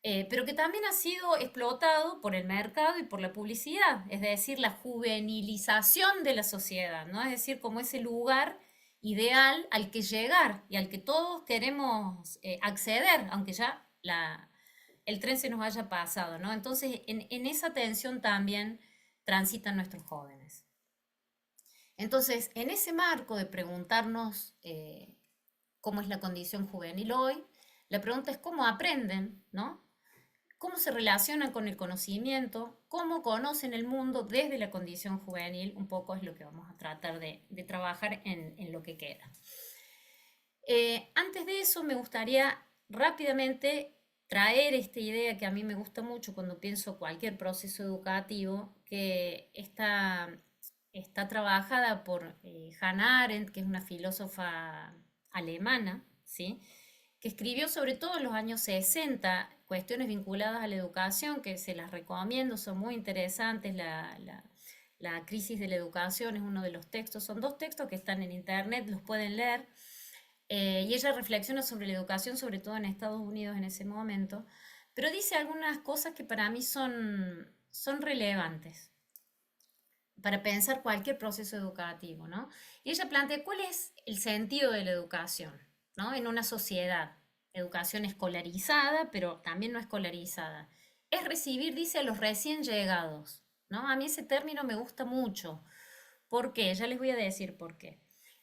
Pero que también ha sido explotado por el mercado y por la publicidad, es decir, la juvenilización de la sociedad, ¿no? Es decir, como ese lugar ideal al que llegar y al que todos queremos acceder, aunque ya el tren se nos haya pasado, ¿no? Entonces, en esa tensión también transitan nuestros jóvenes. Entonces, en ese marco de preguntarnos cómo es la condición juvenil hoy, la pregunta es cómo aprenden, ¿no? Cómo se relacionan con el conocimiento, cómo conocen el mundo desde la condición juvenil, un poco es lo que vamos a tratar de trabajar en lo que queda. Antes de eso, me gustaría rápidamente traer esta idea que a mí me gusta mucho cuando pienso cualquier proceso educativo, que está trabajada por Hannah Arendt, que es una filósofa alemana, ¿sí? Que escribió sobre todo en los años 60 cuestiones vinculadas a la educación, que se las recomiendo, son muy interesantes. La crisis de la educación es uno de los textos, son dos textos que están en internet, los pueden leer. Y ella reflexiona sobre la educación, sobre todo en Estados Unidos en ese momento, pero dice algunas cosas que para mí son relevantes para pensar cualquier proceso educativo, ¿no? Y ella plantea cuál es el sentido de la educación, ¿no? En una sociedad. Educación escolarizada, pero también no escolarizada. Es recibir, dice, a los recién llegados, ¿no? A mí ese término me gusta mucho. ¿Por qué? Ya les voy a decir por qué.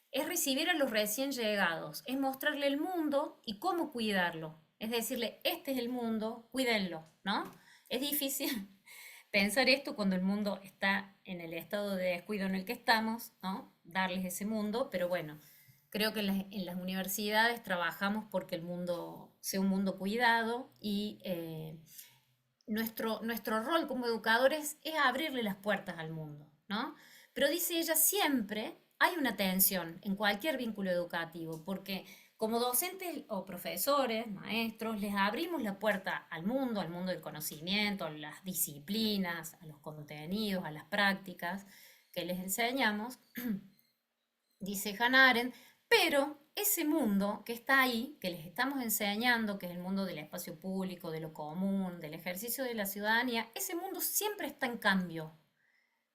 Es recibir a los recién llegados, es mostrarle el mundo y cómo cuidarlo. Es decirle, este es el mundo, cuídenlo, ¿no? Es difícil pensar esto cuando el mundo está en el estado de descuido en el que estamos, ¿no? Darles ese mundo, pero bueno, creo que en las universidades trabajamos porque el mundo sea un mundo cuidado y nuestro rol como educadores es abrirle las puertas al mundo, ¿no? Pero dice ella, siempre hay una tensión en cualquier vínculo educativo, porque como docentes o profesores, maestros, les abrimos la puerta al mundo del conocimiento, a las disciplinas, a los contenidos, a las prácticas que les enseñamos, dice Hannah Arendt, pero ese mundo que está ahí, que les estamos enseñando, que es el mundo del espacio público, de lo común, del ejercicio de la ciudadanía, ese mundo siempre está en cambio,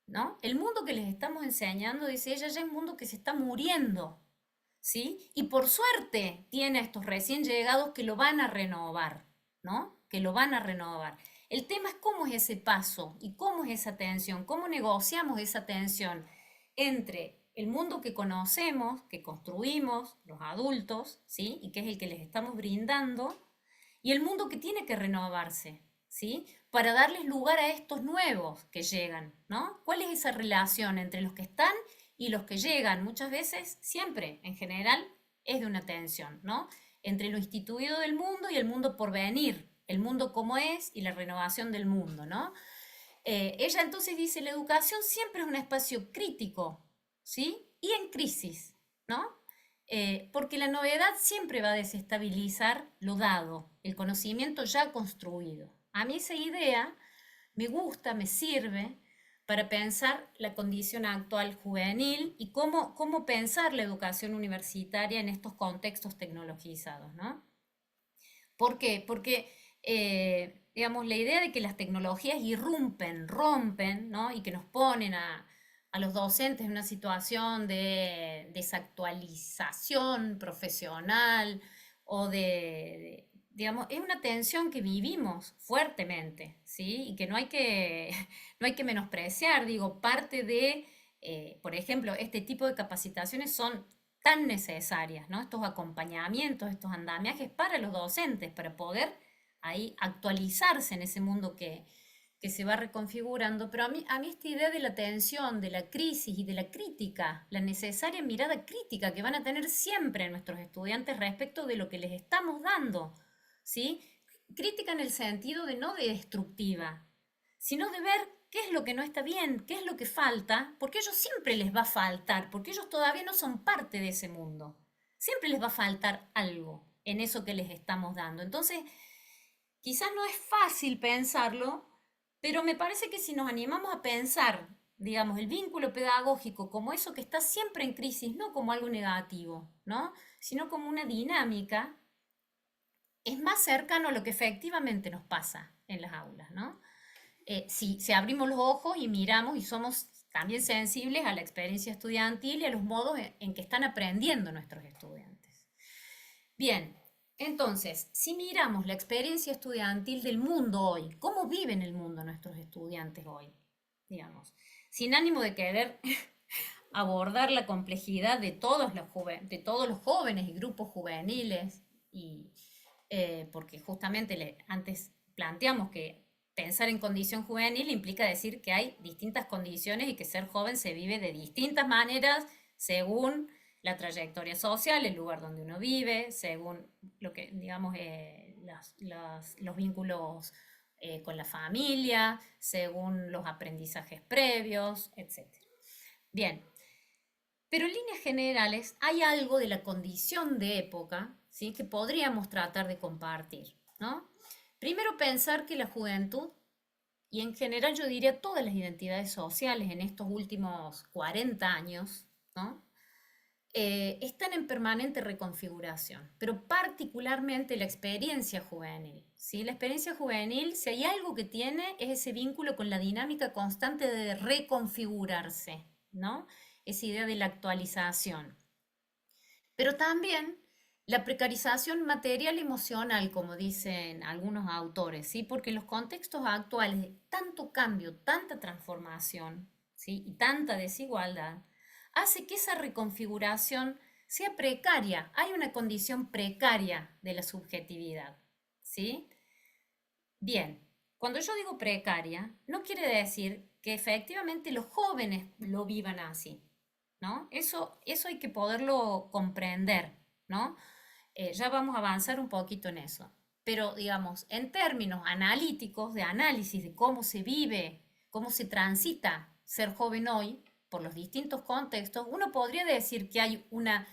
¿no? El mundo que les estamos enseñando, dice ella, ya es un mundo que se está muriendo, ¿sí? Y por suerte tiene a estos recién llegados que lo van a renovar, ¿no? Que lo van a renovar. El tema es cómo es ese paso y cómo es esa tensión, cómo negociamos esa tensión entre el mundo que conocemos, que construimos los adultos, ¿sí? Y que es el que les estamos brindando, y el mundo que tiene que renovarse, ¿sí? Para darles lugar a estos nuevos que llegan, ¿no? ¿Cuál es esa relación entre los que están y los que llegan? Muchas veces, siempre, en general, es de una tensión, ¿no? Entre lo instituido del mundo y el mundo por venir, el mundo como es y la renovación del mundo, ¿no? Ella entonces dice, la educación siempre es un espacio crítico, ¿sí? Y en crisis, ¿no? Porque la novedad siempre va a desestabilizar lo dado, el conocimiento ya construido. A mí esa idea me gusta, me sirve para pensar la condición actual juvenil y cómo pensar la educación universitaria en estos contextos tecnologizados, ¿no? ¿Por qué? Porque, digamos, la idea de que las tecnologías irrumpen, rompen, ¿no? Y que nos ponen a los docentes en una situación de desactualización profesional o digamos, es una tensión que vivimos fuertemente, ¿sí? Y que no hay que, no hay que menospreciar, digo, parte de, por ejemplo, este tipo de capacitaciones son tan necesarias, ¿no? Estos acompañamientos, estos andamiajes para los docentes, para poder ahí actualizarse en ese mundo que se va reconfigurando. Pero a mí esta idea de la tensión, de la crisis y de la crítica, la necesaria mirada crítica que van a tener siempre nuestros estudiantes respecto de lo que les estamos dando, ¿sí? Crítica en el sentido de no de destructiva, sino de ver qué es lo que no está bien, qué es lo que falta, porque a ellos siempre les va a faltar, porque ellos todavía no son parte de ese mundo. Siempre les va a faltar algo en eso que les estamos dando. Entonces, quizás no es fácil pensarlo, pero me parece que si nos animamos a pensar, digamos, el vínculo pedagógico como eso que está siempre en crisis, no como algo negativo, ¿no? Sino como una dinámica, es más cercano a lo que efectivamente nos pasa en las aulas, ¿no? Si abrimos los ojos y miramos y somos también sensibles a la experiencia estudiantil y a los modos en que están aprendiendo nuestros estudiantes. Bien, entonces, si miramos la experiencia estudiantil del mundo hoy, ¿cómo viven el mundo nuestros estudiantes hoy? Digamos, sin ánimo de querer abordar la complejidad de de todos los jóvenes y grupos juveniles, y, porque justamente antes planteamos que pensar en condición juvenil implica decir que hay distintas condiciones y que ser joven se vive de distintas maneras según la trayectoria social, el lugar donde uno vive, según lo que, digamos, los vínculos con la familia, según los aprendizajes previos, etcétera. Bien, pero en líneas generales hay algo de la condición de época, ¿sí?, que podríamos tratar de compartir, ¿no? Primero, pensar que la juventud, y en general yo diría todas las identidades sociales en estos últimos 40 años, ¿no?, están en permanente reconfiguración, pero particularmente la experiencia juvenil, ¿sí? La experiencia juvenil, si hay algo que tiene, es ese vínculo con la dinámica constante de reconfigurarse, ¿no? Esa idea de la actualización. Pero también la precarización material y emocional, como dicen algunos autores, ¿sí? Porque en los contextos actuales de tanto cambio, tanta transformación, ¿sí?, y tanta desigualdad, hace que esa reconfiguración sea precaria. Hay una condición precaria de la subjetividad, ¿sí? Bien, cuando yo digo precaria, no quiere decir que efectivamente los jóvenes lo vivan así, ¿no? Eso hay que poderlo comprender, ¿no? Ya vamos a avanzar un poquito en eso. Pero, digamos, en términos analíticos, de análisis de cómo se vive, cómo se transita ser joven hoy, por los distintos contextos, uno podría decir que hay una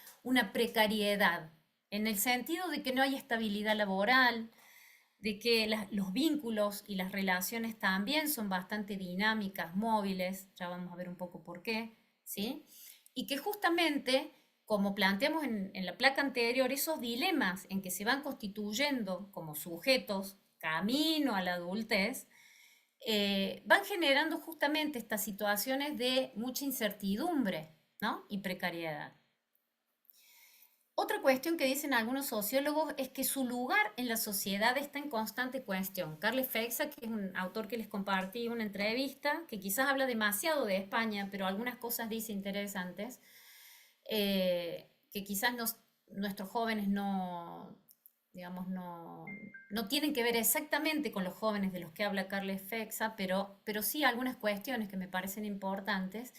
precariedad, en el sentido de que no hay estabilidad laboral, de que los vínculos y las relaciones también son bastante dinámicas, móviles, ya vamos a ver un poco por qué, ¿sí? Y que justamente, como planteamos en la placa anterior, esos dilemas en que se van constituyendo como sujetos camino a la adultez, van generando justamente estas situaciones de mucha incertidumbre, ¿no?, y precariedad. Otra cuestión que dicen algunos sociólogos es que su lugar en la sociedad está en constante cuestión. Carles Feixa, que es un autor que les compartí una entrevista, que quizás habla demasiado de España, pero algunas cosas dice interesantes, que quizás nuestros jóvenes no, digamos, no tienen que ver exactamente con los jóvenes de los que habla Carles Feixa, pero sí algunas cuestiones que me parecen importantes.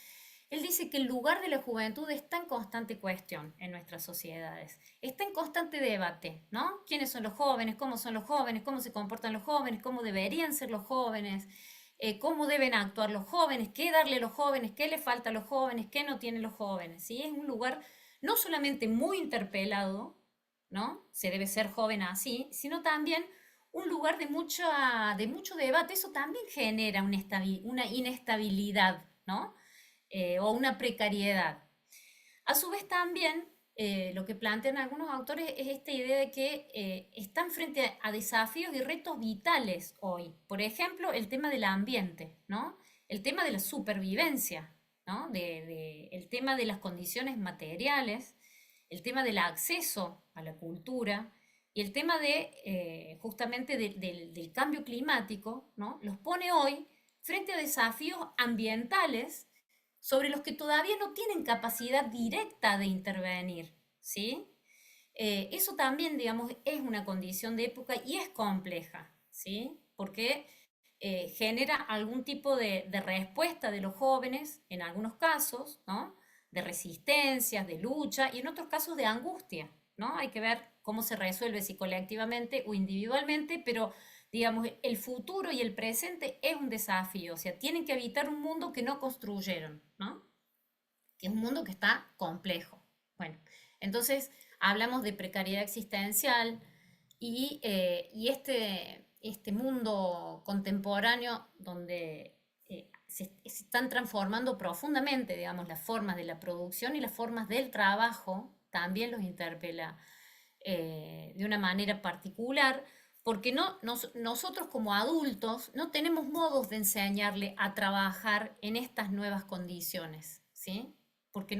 Él dice que el lugar de la juventud está en constante cuestión en nuestras sociedades, está en constante debate, ¿no? ¿Quiénes son los jóvenes? ¿Cómo son los jóvenes? ¿Cómo se comportan los jóvenes? ¿Cómo deberían ser los jóvenes? ¿Cómo deben actuar los jóvenes? ¿Qué darle a los jóvenes? ¿Qué le falta a los jóvenes? ¿Qué no tienen los jóvenes? ¿Sí? Es un lugar no solamente muy interpelado, ¿no? Se debe ser joven así, sino también un lugar de mucho debate. Eso también genera una inestabilidad, ¿no? O una precariedad. A su vez también lo que plantean algunos autores es esta idea de que están frente a desafíos y retos vitales hoy. Por ejemplo, el tema del ambiente, ¿no? El tema de la supervivencia, ¿no? El tema de las condiciones materiales, el tema del acceso a la cultura y el tema justamente del cambio climático, ¿no? Los pone hoy frente a desafíos ambientales sobre los que todavía no tienen capacidad directa de intervenir, ¿sí? Eso también, digamos, es una condición de época y es compleja, ¿sí? Porque genera algún tipo de respuesta de los jóvenes, en algunos casos, ¿no?, de resistencias, de lucha, y en otros casos de angustia, ¿no? Hay que ver cómo se resuelve, si colectivamente o individualmente, pero digamos, el futuro y el presente es un desafío, o sea, tienen que habitar un mundo que no construyeron, ¿no? Que es un mundo que está complejo. Bueno, entonces hablamos de precariedad existencial y este mundo contemporáneo donde se están transformando profundamente, digamos, las formas de la producción y las formas del trabajo, también los interpela de una manera particular, porque nosotros como adultos no tenemos modos de enseñarle a trabajar en estas nuevas condiciones, ¿sí? Porque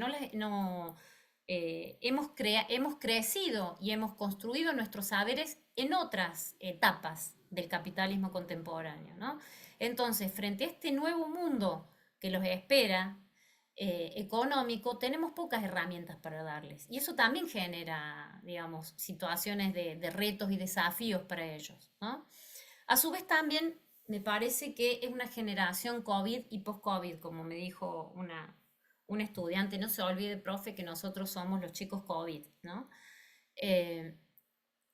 hemos crecido y hemos construido nuestros saberes en otras etapas del capitalismo contemporáneo, ¿no? Entonces, frente a este nuevo mundo que los espera, económico, tenemos pocas herramientas para darles. Y eso también genera, digamos, situaciones de retos y desafíos para ellos, ¿no? A su vez también me parece que es una generación COVID y post-COVID, como me dijo una estudiante, no se olvide, profe, que nosotros somos los chicos COVID, ¿no? Eh,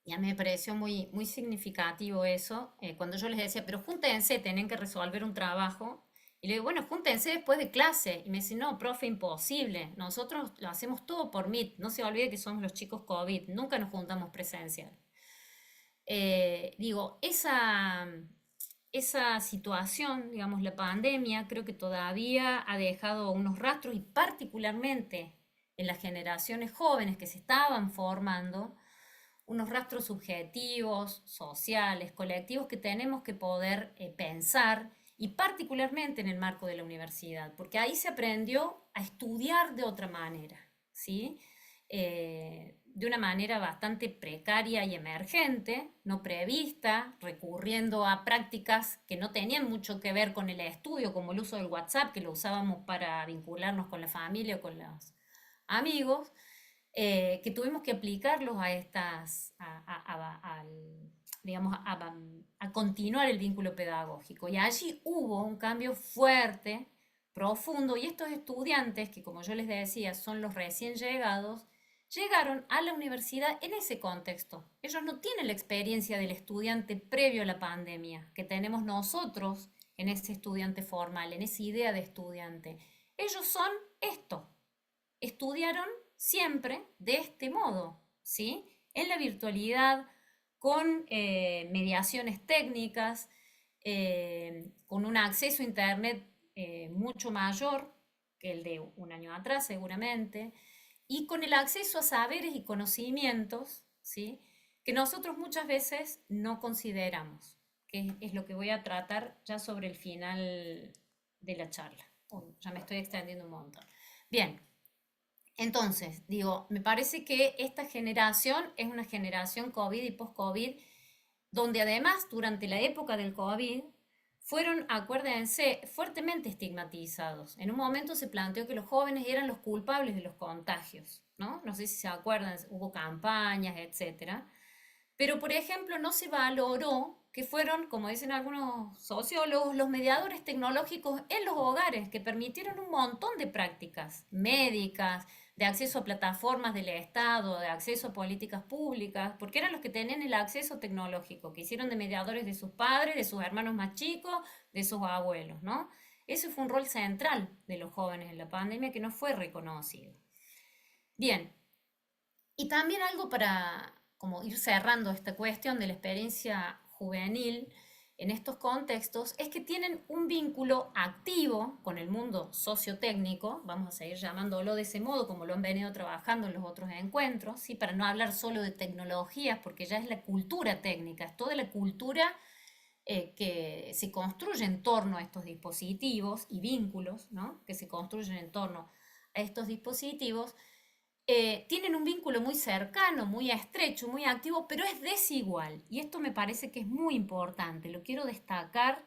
y a mí me pareció muy significativo eso, cuando yo les decía, pero júntense, tienen que resolver un trabajo. Y le digo, bueno, júntense después de clase. Y me dice, no, profe, imposible. Nosotros lo hacemos todo por Meet. No se olvide que somos los chicos COVID. Nunca nos juntamos presencial. Digo, esa situación, digamos, la pandemia, creo que todavía ha dejado unos rastros y particularmente en las generaciones jóvenes que se estaban formando, unos rastros subjetivos, sociales, colectivos que tenemos que poder pensar y particularmente en el marco de la universidad, porque ahí se aprendió a estudiar de otra manera, ¿sí? De una manera bastante precaria y emergente, no prevista, recurriendo a prácticas que no tenían mucho que ver con el estudio, como el uso del WhatsApp, que lo usábamos para vincularnos con la familia o con los amigos, que tuvimos que aplicarlos a estas, digamos, a continuar el vínculo pedagógico. Y allí hubo un cambio fuerte, profundo, y estos estudiantes, que como yo les decía, son los recién llegados, llegaron a la universidad en ese contexto. Ellos no tienen la experiencia del estudiante previo a la pandemia, que tenemos nosotros en ese estudiante formal, en esa idea de estudiante. Ellos son esto, estudiaron siempre de este modo, ¿sí? En la virtualidad, con mediaciones técnicas, con un acceso a Internet mucho mayor que el de un año atrás seguramente, y con el acceso a saberes y conocimientos, ¿sí? Que nosotros muchas veces no consideramos, que es lo que voy a tratar ya sobre el final de la charla. Uy, ya me estoy extendiendo un montón. Bien, entonces, digo, me parece que esta generación es una generación COVID y post-COVID, donde además durante la época del COVID fueron, acuérdense, fuertemente estigmatizados. En un momento se planteó que los jóvenes eran los culpables de los contagios, ¿no? No sé si se acuerdan, hubo campañas, etcétera. Pero, por ejemplo, no se valoró que fueron, como dicen algunos sociólogos, los mediadores tecnológicos en los hogares, que permitieron un montón de prácticas médicas, de acceso a plataformas del Estado, de acceso a políticas públicas, porque eran los que tenían el acceso tecnológico, que hicieron de mediadores de sus padres, de sus hermanos más chicos, de sus abuelos, ¿no? Ese fue un rol central de los jóvenes en la pandemia que no fue reconocido. Bien, y también algo para como ir cerrando esta cuestión de la experiencia juvenil en estos contextos es que tienen un vínculo activo con el mundo sociotécnico, vamos a seguir llamándolo de ese modo como lo han venido trabajando en los otros encuentros, ¿sí? Para no hablar solo de tecnologías, porque ya es la cultura técnica, es toda la cultura que se construye en torno a estos dispositivos y vínculos, ¿no? Que se construyen en torno a estos dispositivos, tienen un vínculo muy cercano, muy estrecho, muy activo, pero es desigual. Y esto me parece que es muy importante. Lo quiero destacar,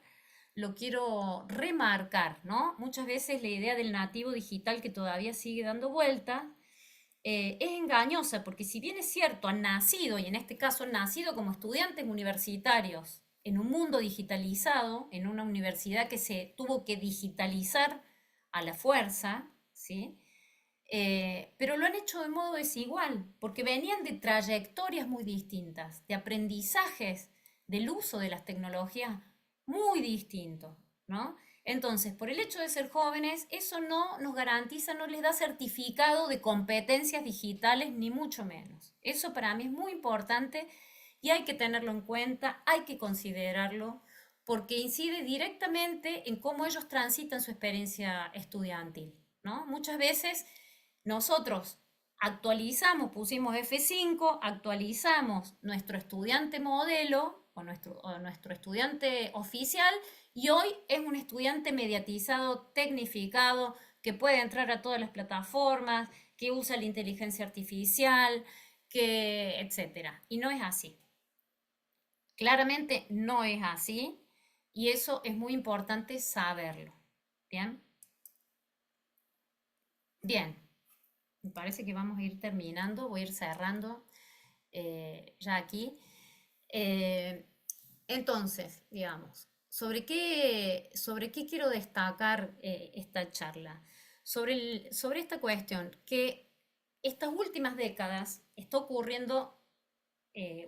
lo quiero remarcar, ¿no? Muchas veces la idea del nativo digital que todavía sigue dando vuelta es engañosa, porque si bien es cierto, han nacido, y en este caso han nacido como estudiantes universitarios en un mundo digitalizado, en una universidad que se tuvo que digitalizar a la fuerza, ¿sí? Pero lo han hecho de modo desigual, porque venían de trayectorias muy distintas, de aprendizajes del uso de las tecnologías muy distintos, ¿no? Entonces, por el hecho de ser jóvenes, eso no nos garantiza, no les da certificado de competencias digitales, ni mucho menos. Eso para mí es muy importante y hay que tenerlo en cuenta, hay que considerarlo, porque incide directamente en cómo ellos transitan su experiencia estudiantil, ¿no? Muchas veces nosotros actualizamos, pusimos F5, actualizamos nuestro estudiante modelo o nuestro estudiante oficial y hoy es un estudiante mediatizado, tecnificado, que puede entrar a todas las plataformas, que usa la inteligencia artificial, que etcétera. Y no es así. Claramente no es así y eso es muy importante saberlo. ¿Bien? Bien, me parece que vamos a ir terminando, voy a ir cerrando ya aquí. Eh, entonces, digamos, sobre qué quiero destacar esta charla? Sobre esta cuestión, que estas últimas décadas está ocurriendo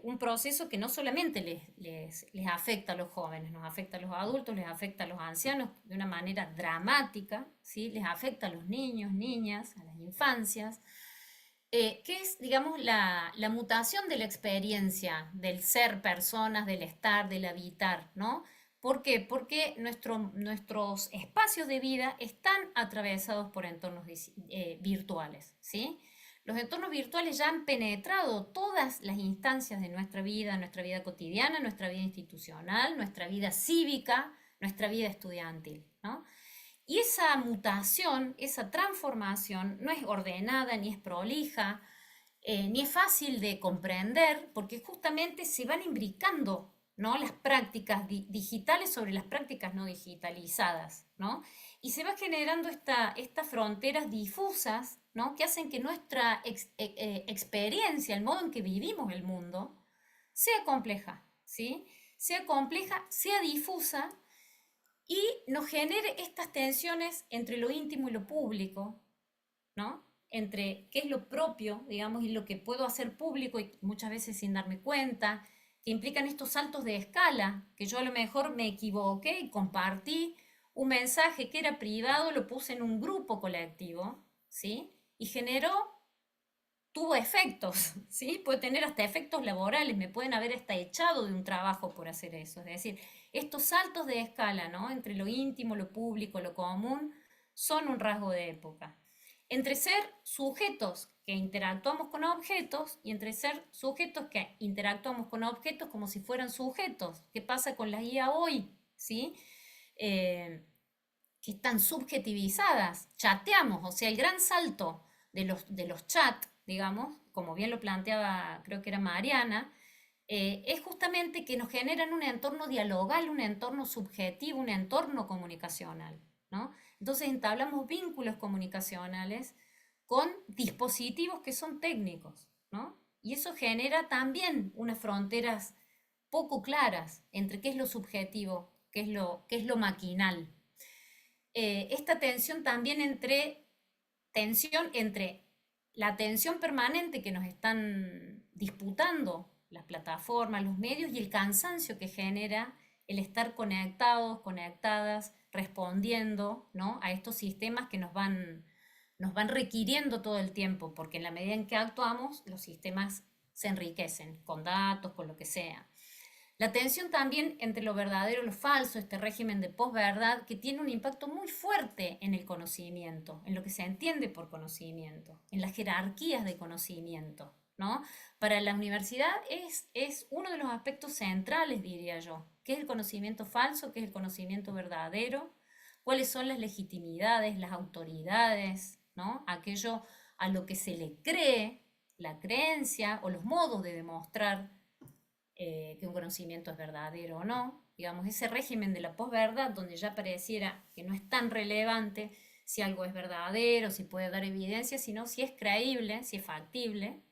un proceso que no solamente les afecta a los jóvenes, nos afecta a los adultos, les afecta a los ancianos de una manera dramática, ¿sí? Les afecta a los niños, niñas, a las infancias, que es, digamos, la mutación de la experiencia, del ser personas, del estar, del habitar, ¿no? ¿Por qué? Porque nuestros espacios de vida están atravesados por entornos virtuales, ¿sí? Los entornos virtuales ya han penetrado todas las instancias de nuestra vida cotidiana, nuestra vida institucional, nuestra vida cívica, nuestra vida estudiantil, ¿no? Y esa mutación, esa transformación no es ordenada ni es prolija, ni es fácil de comprender, porque justamente se van imbricando, ¿no? Las prácticas digitales sobre las prácticas no digitalizadas, ¿no? Y se va generando estas fronteras difusas, ¿no? Que hacen que nuestra experiencia, el modo en que vivimos el mundo, sea compleja, ¿sí? Sea compleja, sea difusa y nos genere estas tensiones entre lo íntimo y lo público, ¿no? Entre qué es lo propio, digamos, y lo que puedo hacer público y muchas veces sin darme cuenta, que implican estos saltos de escala, que yo a lo mejor me equivoqué y compartí un mensaje que era privado, lo puse en un grupo colectivo, ¿sí? Y tuvo efectos, ¿sí? Puede tener hasta efectos laborales, me pueden haber hasta echado de un trabajo por hacer eso. Es decir, estos saltos de escala, ¿no? Entre lo íntimo, lo público, lo común, son un rasgo de época. Entre ser sujetos que interactuamos con objetos y entre ser sujetos que interactuamos con objetos como si fueran sujetos. ¿Qué pasa con las IA hoy? ¿Sí? Eh, que están subjetivizadas, chateamos, o sea, el gran salto de los chats, digamos, como bien lo planteaba, creo que era Mariana, es justamente que nos generan un entorno dialogal, un entorno subjetivo, un entorno comunicacional, ¿no? Entonces entablamos vínculos comunicacionales con dispositivos que son técnicos, ¿no? Y eso genera también unas fronteras poco claras entre qué es lo subjetivo, qué es lo maquinal, esta tensión entre la atención permanente que nos están disputando las plataformas, los medios y el cansancio que genera el estar conectados, conectadas, respondiendo, ¿no? A estos sistemas que nos van requiriendo todo el tiempo, porque en la medida en que actuamos, los sistemas se enriquecen con datos, con lo que sea. La tensión también entre lo verdadero y lo falso, este régimen de posverdad, que tiene un impacto muy fuerte en el conocimiento, en lo que se entiende por conocimiento, en las jerarquías de conocimiento, ¿no? Para la universidad es uno de los aspectos centrales, diría yo. ¿Qué es el conocimiento falso? ¿Qué es el conocimiento verdadero? ¿Cuáles son las legitimidades, las autoridades, ¿no? Aquello a lo que se le cree, la creencia o los modos de demostrar que un conocimiento es verdadero o no, digamos, ese régimen de la posverdad, donde ya pareciera que no es tan relevante si algo es verdadero, si puede dar evidencia, sino si es creíble, si es factible,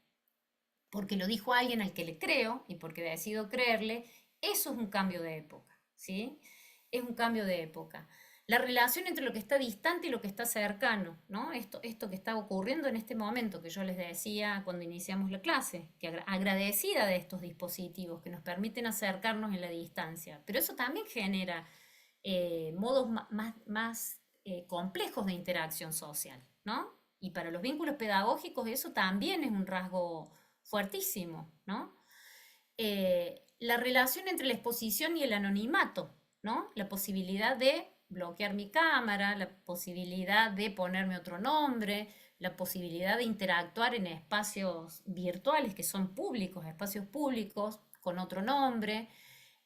porque lo dijo alguien al que le creo y porque decido creerle, eso es un cambio de época, ¿sí? Es un cambio de época. La relación entre lo que está distante y lo que está cercano, ¿no? Esto que está ocurriendo en este momento, que yo les decía cuando iniciamos la clase, que agradecida de estos dispositivos que nos permiten acercarnos en la distancia, pero eso también genera modos más complejos de interacción social, ¿no? Y para los vínculos pedagógicos eso también es un rasgo fuertísimo, ¿no? La relación entre la exposición y el anonimato, ¿no? La posibilidad de bloquear mi cámara, la posibilidad de ponerme otro nombre, la posibilidad de interactuar en espacios virtuales que son públicos, espacios públicos con otro nombre,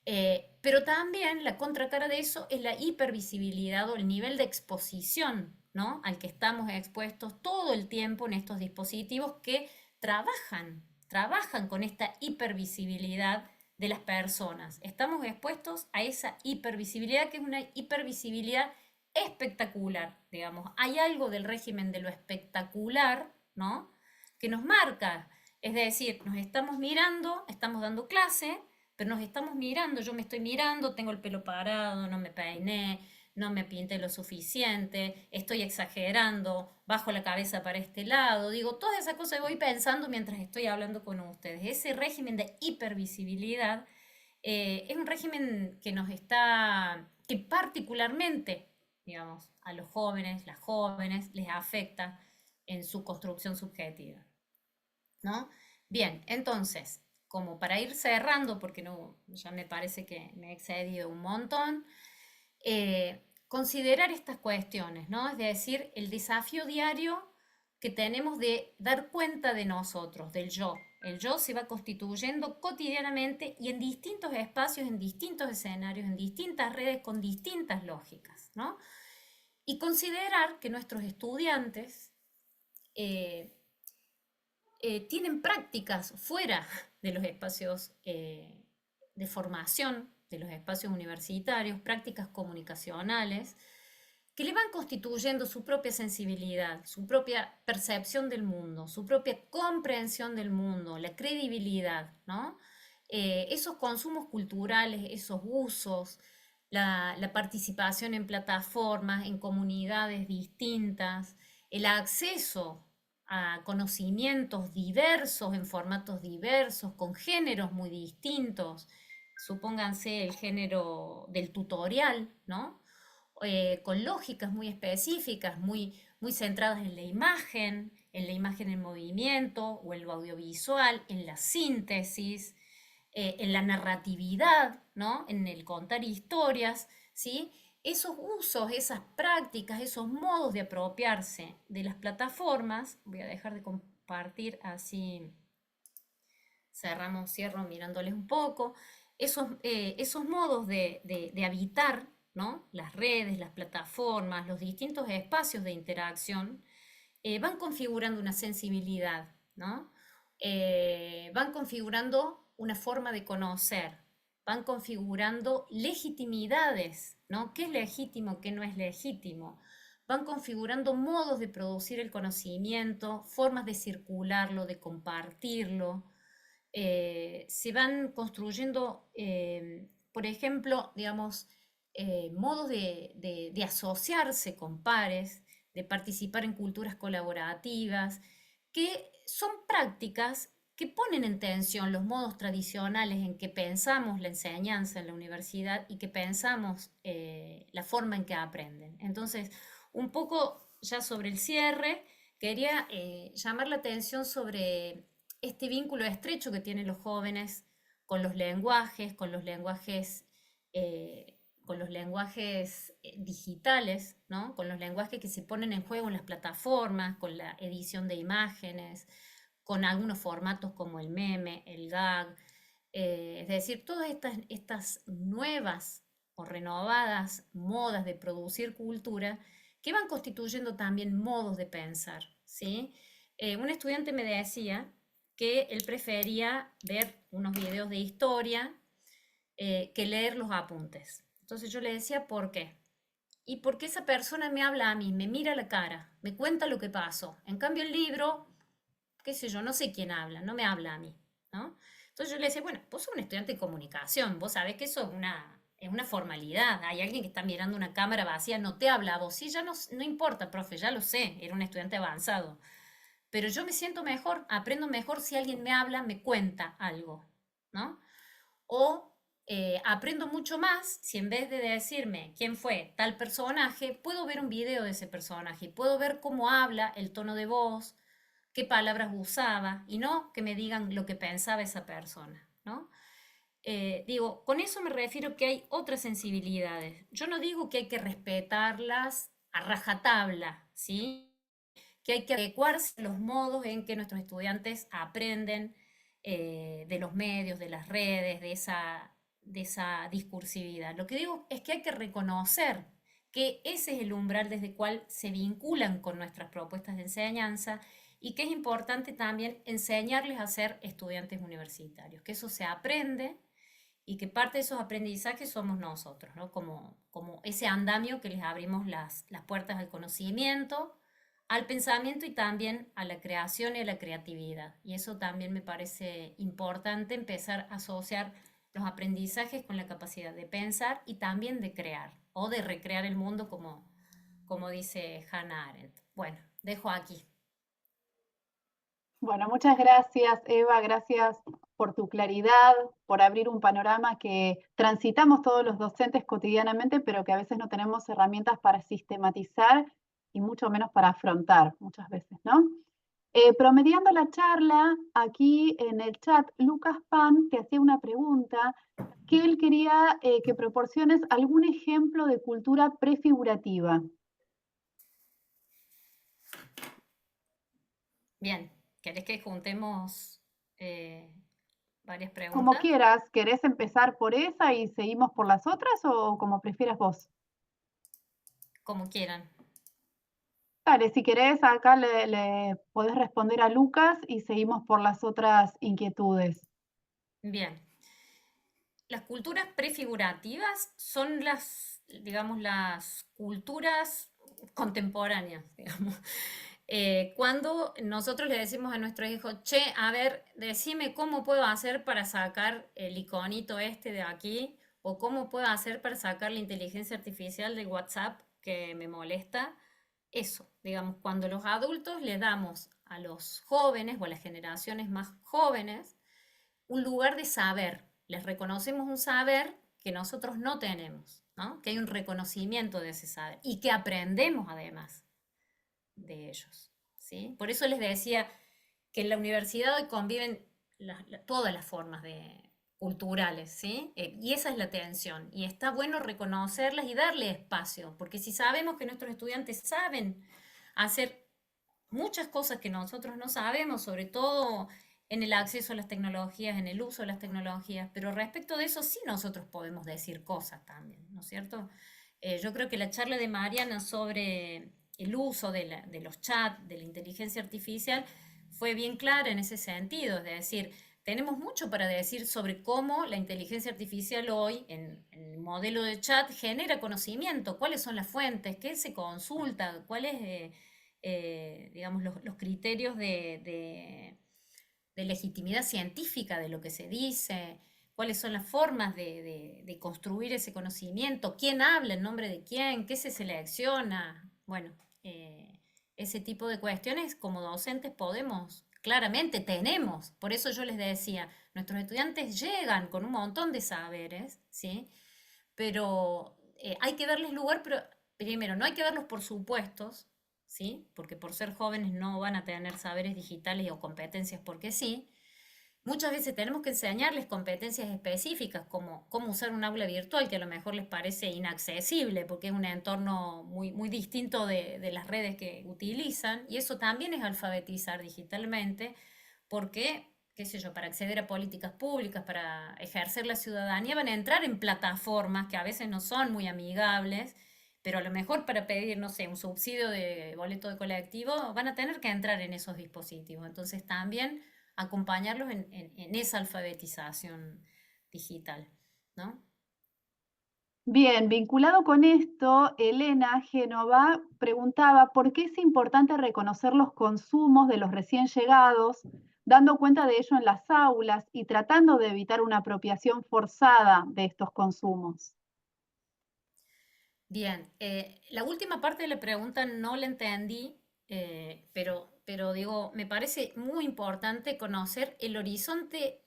pero también la contracara de eso es la hipervisibilidad o el nivel de exposición, ¿no? Al que estamos expuestos todo el tiempo en estos dispositivos que trabajan con esta hipervisibilidad de las personas. Estamos expuestos a esa hipervisibilidad, que es una hipervisibilidad espectacular, digamos. Hay algo del régimen de lo espectacular, ¿no? Que nos marca. Es decir, nos estamos mirando, estamos dando clase, pero nos estamos mirando, yo me estoy mirando, tengo el pelo parado, no me peiné, no me pinté lo suficiente, estoy exagerando, bajo la cabeza para este lado, digo, todas esas cosas voy pensando mientras estoy hablando con ustedes. Ese régimen de hipervisibilidad es un régimen que nos está, que particularmente, digamos, a los jóvenes, las jóvenes, les afecta en su construcción subjetiva, ¿no? Bien, entonces, como para ir cerrando, porque no, ya me parece que me he excedido un montón, considerar estas cuestiones, ¿no? Es decir, el desafío diario que tenemos de dar cuenta de nosotros, del yo. El yo se va constituyendo cotidianamente y en distintos espacios, en distintos escenarios, en distintas redes, con distintas lógicas, ¿no? Y considerar que nuestros estudiantes eh, tienen prácticas fuera de los espacios de formación, de los espacios universitarios, prácticas comunicacionales, que le van constituyendo su propia sensibilidad, su propia percepción del mundo, su propia comprensión del mundo, la credibilidad, ¿no? Esos consumos culturales, esos usos, la participación en plataformas, en comunidades distintas, el acceso a conocimientos diversos, en formatos diversos, con géneros muy distintos, supónganse el género del tutorial, ¿no? Con lógicas muy específicas, muy centradas en la imagen en movimiento o en lo audiovisual, en la síntesis, en la narratividad, ¿no? En el contar historias, ¿sí? Esos usos, esas prácticas, esos modos de apropiarse de las plataformas, voy a dejar de compartir así cierro mirándoles un poco, esos modos de habitar, ¿no? Las redes, las plataformas, los distintos espacios de interacción, van configurando una sensibilidad, ¿no? Van configurando una forma de conocer, van configurando legitimidades, ¿no? ¿Qué es legítimo, qué no es legítimo? Van configurando modos de producir el conocimiento, formas de circularlo, de compartirlo, se van construyendo, por ejemplo, digamos, modos de asociarse con pares, de participar en culturas colaborativas, que son prácticas que ponen en tensión los modos tradicionales en que pensamos la enseñanza en la universidad y que pensamos la forma en que aprenden. Entonces, un poco ya sobre el cierre, quería llamar la atención sobre este vínculo estrecho que tienen los jóvenes con los lenguajes, digitales, ¿no? Con los lenguajes que se ponen en juego en las plataformas, con la edición de imágenes, con algunos formatos como el meme, el gag, es decir, todas estas nuevas o renovadas modas de producir cultura que van constituyendo también modos de pensar, ¿sí? Un estudiante me decía que él prefería ver unos videos de historia que leer los apuntes. Entonces yo le decía, ¿por qué? Y porque esa persona me habla a mí, me mira a la cara, me cuenta lo que pasó. En cambio el libro, qué sé yo, no sé quién habla, no me habla a mí, ¿no? Entonces yo le decía, bueno, vos sos un estudiante de comunicación, vos sabés que eso es una formalidad. Hay alguien que está mirando una cámara vacía, no te habla a vos. Sí, ya no, no importa, profe, ya lo sé, era un estudiante avanzado. Pero yo me siento mejor, aprendo mejor si alguien me habla, me cuenta algo, ¿no? O aprendo mucho más si en vez de decirme quién fue tal personaje, puedo ver un video de ese personaje, puedo ver cómo habla, el tono de voz, qué palabras usaba, y no que me digan lo que pensaba esa persona, ¿no? Digo, con eso me refiero que hay otras sensibilidades. Yo no digo que hay que respetarlas a rajatabla, ¿sí? Que hay que adecuarse a los modos en que nuestros estudiantes aprenden de los medios, de las redes, de esa discursividad. Lo que digo es que hay que reconocer que ese es el umbral desde el cual se vinculan con nuestras propuestas de enseñanza y que es importante también enseñarles a ser estudiantes universitarios, que eso se aprende y que parte de esos aprendizajes somos nosotros, ¿no? Como ese andamio que les abrimos las puertas al conocimiento, al pensamiento y también a la creación y a la creatividad. Y eso también me parece importante empezar a asociar los aprendizajes con la capacidad de pensar y también de crear o de recrear el mundo como dice Hannah Arendt. Bueno, dejo aquí. Bueno, muchas gracias, Eva, gracias por tu claridad, por abrir un panorama que transitamos todos los docentes cotidianamente, pero que a veces no tenemos herramientas para sistematizar y mucho menos para afrontar muchas veces, ¿no? Promediando la charla, aquí en el chat, Lucas Pan te hacía una pregunta que él quería que proporciones algún ejemplo de cultura prefigurativa. Bien, ¿querés que juntemos eh, varias Como preguntas? quieras, ¿querés empezar por esa y seguimos por las otras o como prefieras vos? Como quieran. Dale, si querés, acá le podés responder a Lucas y seguimos por las otras inquietudes. Bien. Las culturas prefigurativas son digamos, las culturas contemporáneas, digamos. Cuando nosotros le decimos a nuestros hijos, che, a ver, decime cómo puedo hacer para sacar el iconito este de aquí, o cómo puedo hacer para sacar la inteligencia artificial de WhatsApp que me molesta. Eso, digamos, cuando los adultos le damos a los jóvenes o a las generaciones más jóvenes un lugar de saber, les reconocemos un saber que nosotros no tenemos, ¿no? Que hay un reconocimiento de ese saber y que aprendemos además de ellos, ¿sí? Por eso les decía que en la universidad hoy conviven todas las formas culturales, ¿sí? Y esa es la tensión. Y está bueno reconocerlas y darle espacio, porque si sabemos que nuestros estudiantes saben hacer muchas cosas que nosotros no sabemos, sobre todo en el acceso a las tecnologías, en el uso de las tecnologías, pero respecto de eso sí nosotros podemos decir cosas también, ¿no es cierto? Yo creo que la charla de Mariana sobre el uso de los chats, de la inteligencia artificial, fue bien clara en ese sentido, es decir, tenemos mucho para decir sobre cómo la inteligencia artificial hoy en el modelo de chat genera conocimiento, cuáles son las fuentes, qué se consulta, cuáles digamos, los criterios de legitimidad científica de lo que se dice, cuáles son las formas de construir ese conocimiento, quién habla en nombre de quién, qué se selecciona. Bueno, ese tipo de cuestiones como docentes podemos, claramente tenemos. Por eso yo les decía, nuestros estudiantes llegan con un montón de saberes, ¿sí? Pero hay que darles lugar, pero primero, no hay que darlos por supuestos, ¿sí? Porque por ser jóvenes no van a tener saberes digitales o competencias porque sí. Muchas veces tenemos que enseñarles competencias específicas, como cómo usar un aula virtual, que a lo mejor les parece inaccesible, porque es un entorno muy distinto de las redes que utilizan, y eso también es alfabetizar digitalmente, porque, qué sé yo, para acceder a políticas públicas, para ejercer la ciudadanía, van a entrar en plataformas que a veces no son muy amigables, pero a lo mejor para pedir, no sé, un subsidio de boleto de colectivo, van a tener que entrar en esos dispositivos. Entonces también acompañarlos en esa alfabetización digital, ¿no? Bien, vinculado con esto, Elena Génova preguntaba por qué es importante reconocer los consumos de los recién llegados, dando cuenta de ello en las aulas y tratando de evitar una apropiación forzada de estos consumos. Bien, la última parte de la pregunta no la entendí, pero digo, me parece muy importante conocer el horizonte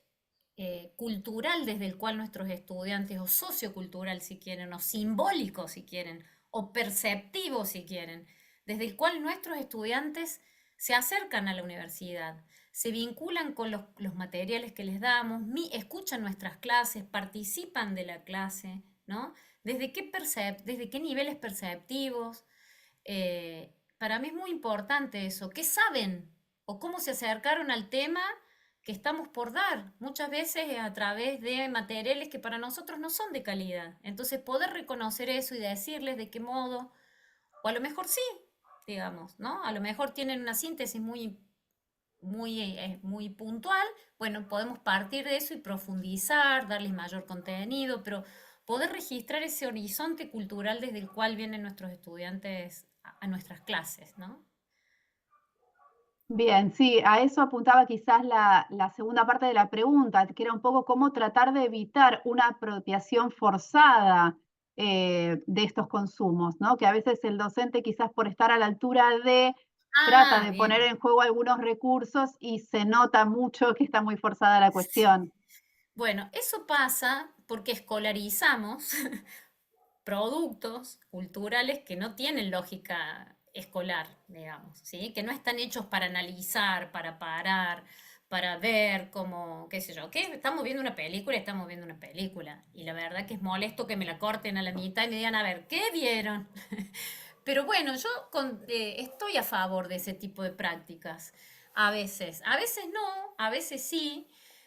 cultural desde el cual nuestros estudiantes, o sociocultural si quieren, o simbólico si quieren, o perceptivo si quieren, desde el cual nuestros estudiantes se acercan a la universidad, se vinculan con los materiales que les damos, escuchan nuestras clases, participan de la clase, ¿no? Desde qué niveles perceptivos. Para mí es muy importante eso. ¿Qué saben? ¿O cómo se acercaron al tema que estamos por dar? Muchas veces a través de materiales que para nosotros no son de calidad. Entonces poder reconocer eso y decirles de qué modo, o a lo mejor sí, digamos, ¿no? A lo mejor tienen una síntesis muy puntual, bueno, podemos partir de eso y profundizar, darles mayor contenido, pero poder registrar ese horizonte cultural desde el cual vienen nuestros estudiantes a nuestras clases, ¿no? Bien, sí, a eso apuntaba quizás la segunda parte de la pregunta, que era un poco cómo tratar de evitar una apropiación forzada de estos consumos, ¿no? Que a veces el docente quizás por estar a la altura de, trata Ah, de poner bien. en juego algunos recursos y se nota mucho que está muy forzada la Sí. cuestión. Bueno, eso pasa porque escolarizamos productos culturales que no tienen lógica escolar, digamos, ¿sí? Que no están hechos para analizar, para parar, para ver como, qué sé yo, ¿qué? Estamos viendo una película, estamos viendo una película. Y la verdad que es molesto que me la corten a la mitad y me digan, a ver, ¿qué vieron? Pero bueno, yo estoy a favor de ese tipo de prácticas. A veces no, a veces sí,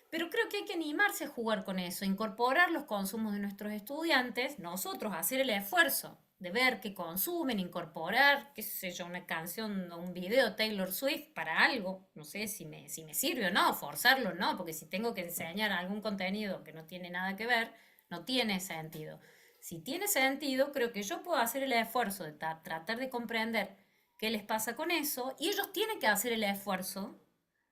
pero creo que hay que animarse a jugar con eso, incorporar los consumos de nuestros estudiantes, nosotros hacer el esfuerzo de ver qué consumen, incorporar, qué sé yo, una canción o un video Taylor Swift para algo, no sé si me sirve o no, forzarlo o no, porque si tengo que enseñar algún contenido que no tiene nada que ver, no tiene sentido. Si tiene sentido, creo que yo puedo hacer el esfuerzo de tratar de comprender qué les pasa con eso y ellos tienen que hacer el esfuerzo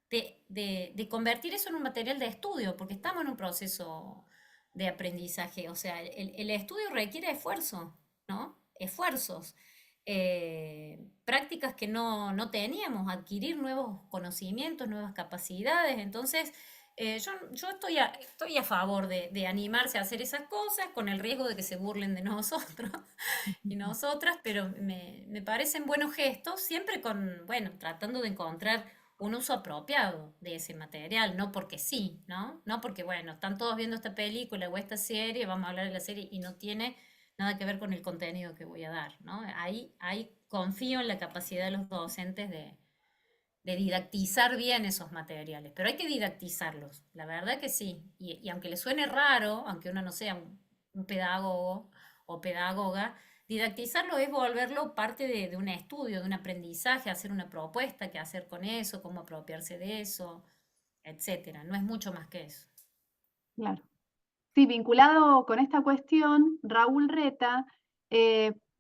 de convertir eso en un material de estudio, porque estamos en un proceso de aprendizaje. O sea, el estudio requiere esfuerzo, ¿no? Esfuerzos. Prácticas que no teníamos, adquirir nuevos conocimientos, nuevas capacidades. Entonces, yo estoy a favor de animarse a hacer esas cosas con el riesgo de que se burlen de nosotros y nosotras, pero me parecen buenos gestos, siempre con, bueno, tratando de encontrar un uso apropiado de ese material, no porque sí, ¿no? No porque, bueno, están todos viendo esta película o esta serie, vamos a hablar de la serie y no tiene nada que ver con el contenido que voy a dar, ¿no? Ahí confío en la capacidad de los docentes de didactizar bien esos materiales, pero hay que didactizarlos, la verdad que sí. Y aunque le suene raro, aunque uno no sea un pedagogo o pedagoga, didactizarlo es volverlo parte de un estudio, de un aprendizaje, hacer una propuesta, qué hacer con eso, cómo apropiarse de eso, etcétera. No es mucho más que eso. Claro. Sí, vinculado con esta cuestión, Raúl Reta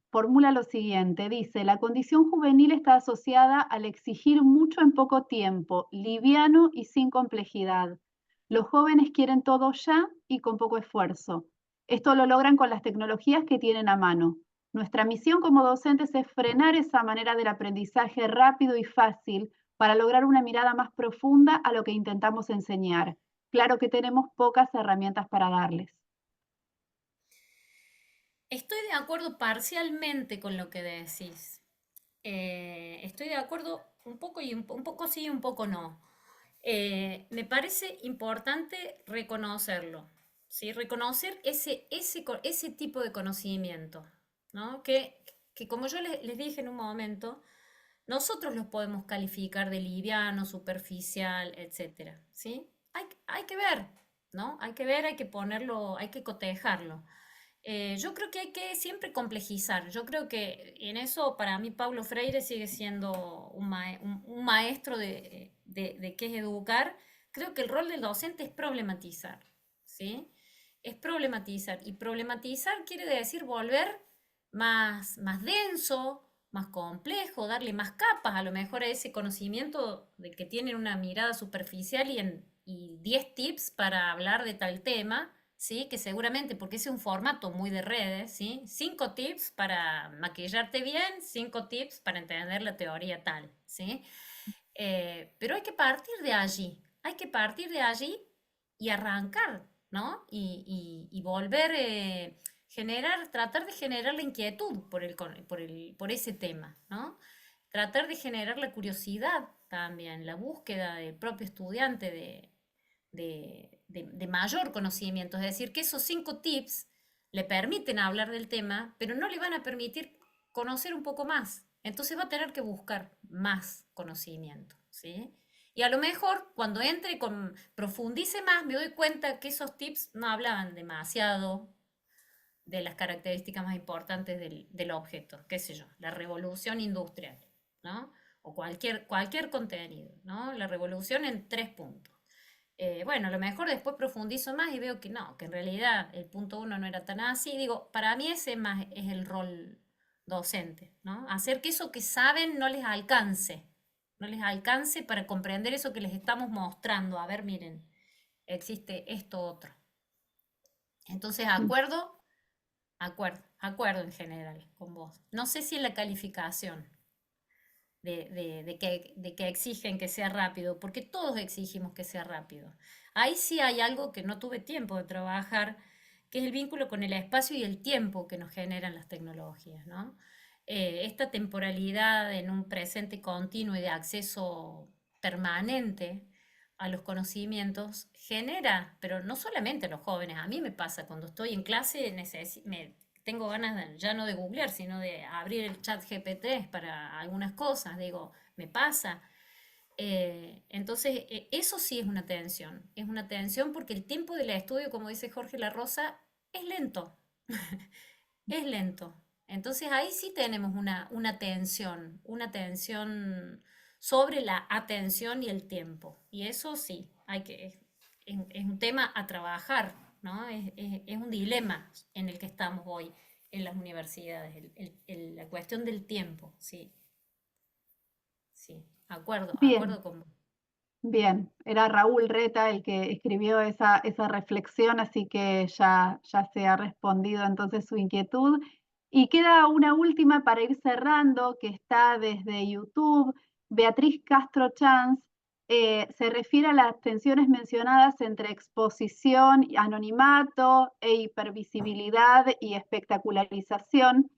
formula lo siguiente, dice, la condición juvenil está asociada al exigir mucho en poco tiempo, liviano y sin complejidad. Los jóvenes quieren todo ya y con poco esfuerzo. Esto lo logran con las tecnologías que tienen a mano. Nuestra misión como docentes es frenar esa manera del aprendizaje rápido y fácil para lograr una mirada más profunda a lo que intentamos enseñar. Claro que tenemos pocas herramientas para darles. Estoy de acuerdo parcialmente con lo que decís. Estoy de acuerdo un poco y un poco sí y un poco no. Me parece importante reconocerlo, ¿sí? Reconocer ese tipo de conocimiento, ¿no? Que como yo les dije en un momento, nosotros los podemos calificar de liviano, superficial, etcétera, ¿sí? Hay que ver, ¿no? Hay que ver, hay que ponerlo, hay que cotejarlo. Yo creo que hay que siempre complejizar. Yo creo que en eso, para mí, Paulo Freire sigue siendo un maestro de qué es educar. Creo que el rol del docente es problematizar, ¿sí? Es problematizar. Y problematizar quiere decir volver más denso, más complejo, darle más capas a lo mejor a ese conocimiento de que tienen una mirada superficial y 10 tips para hablar de tal tema, ¿sí? Que seguramente, porque ese es un formato muy de redes, ¿sí? 5 tips para maquillarte bien, 5 tips para entender la teoría tal, ¿sí? Pero hay que partir de allí, hay que partir de allí y arrancar, ¿no? Y volver, tratar de generar la inquietud por ese tema, ¿no? Tratar de generar la curiosidad también, la búsqueda del propio estudiante de mayor conocimiento, es decir, que esos 5 tips le permiten hablar del tema, pero no le van a permitir conocer un poco más. Entonces va a tener que buscar más conocimiento, ¿sí? Y a lo mejor cuando profundice más, me doy cuenta que esos tips no hablaban demasiado de las características más importantes del objeto, qué sé yo, la revolución industrial, ¿no? o cualquier contenido, ¿no? La revolución en 3 puntos. Bueno, a lo mejor después profundizo más y veo que no, que en realidad el punto 1 no era tan así. Digo, para mí ese más es el rol docente, ¿no? Hacer que eso que saben no les alcance para comprender eso que les estamos mostrando. A ver, miren, existe esto otro. Entonces, acuerdo en general con vos. No sé si en la calificación de que exigen que sea rápido, porque todos exigimos que sea rápido. Ahí sí hay algo que no tuve tiempo de trabajar, que es el vínculo con el espacio y el tiempo que nos generan las tecnologías, ¿no? Esta temporalidad en un presente continuo y de acceso permanente a los conocimientos genera, pero no solamente a los jóvenes, a mí me pasa cuando estoy en clase, tengo ganas ya no de googlear, sino de abrir el chat GPT para algunas cosas, digo, me pasa. Entonces, eso sí es una tensión porque el tiempo del estudio, como dice Jorge La Rosa, es lento, es lento. Entonces ahí sí tenemos una tensión sobre la atención y el tiempo. Y eso sí, es un tema a trabajar, ¿no? Es un dilema en el que estamos hoy en las universidades, la cuestión del tiempo, sí, sí, Bien, acuerdo con vos. bien. Era Raúl Reta el que escribió esa reflexión, así que ya se ha respondido entonces su inquietud. Y queda una última para ir cerrando, que está desde YouTube. Beatriz Castro Chanz se refiere a las tensiones mencionadas entre exposición, anonimato e hipervisibilidad y espectacularización.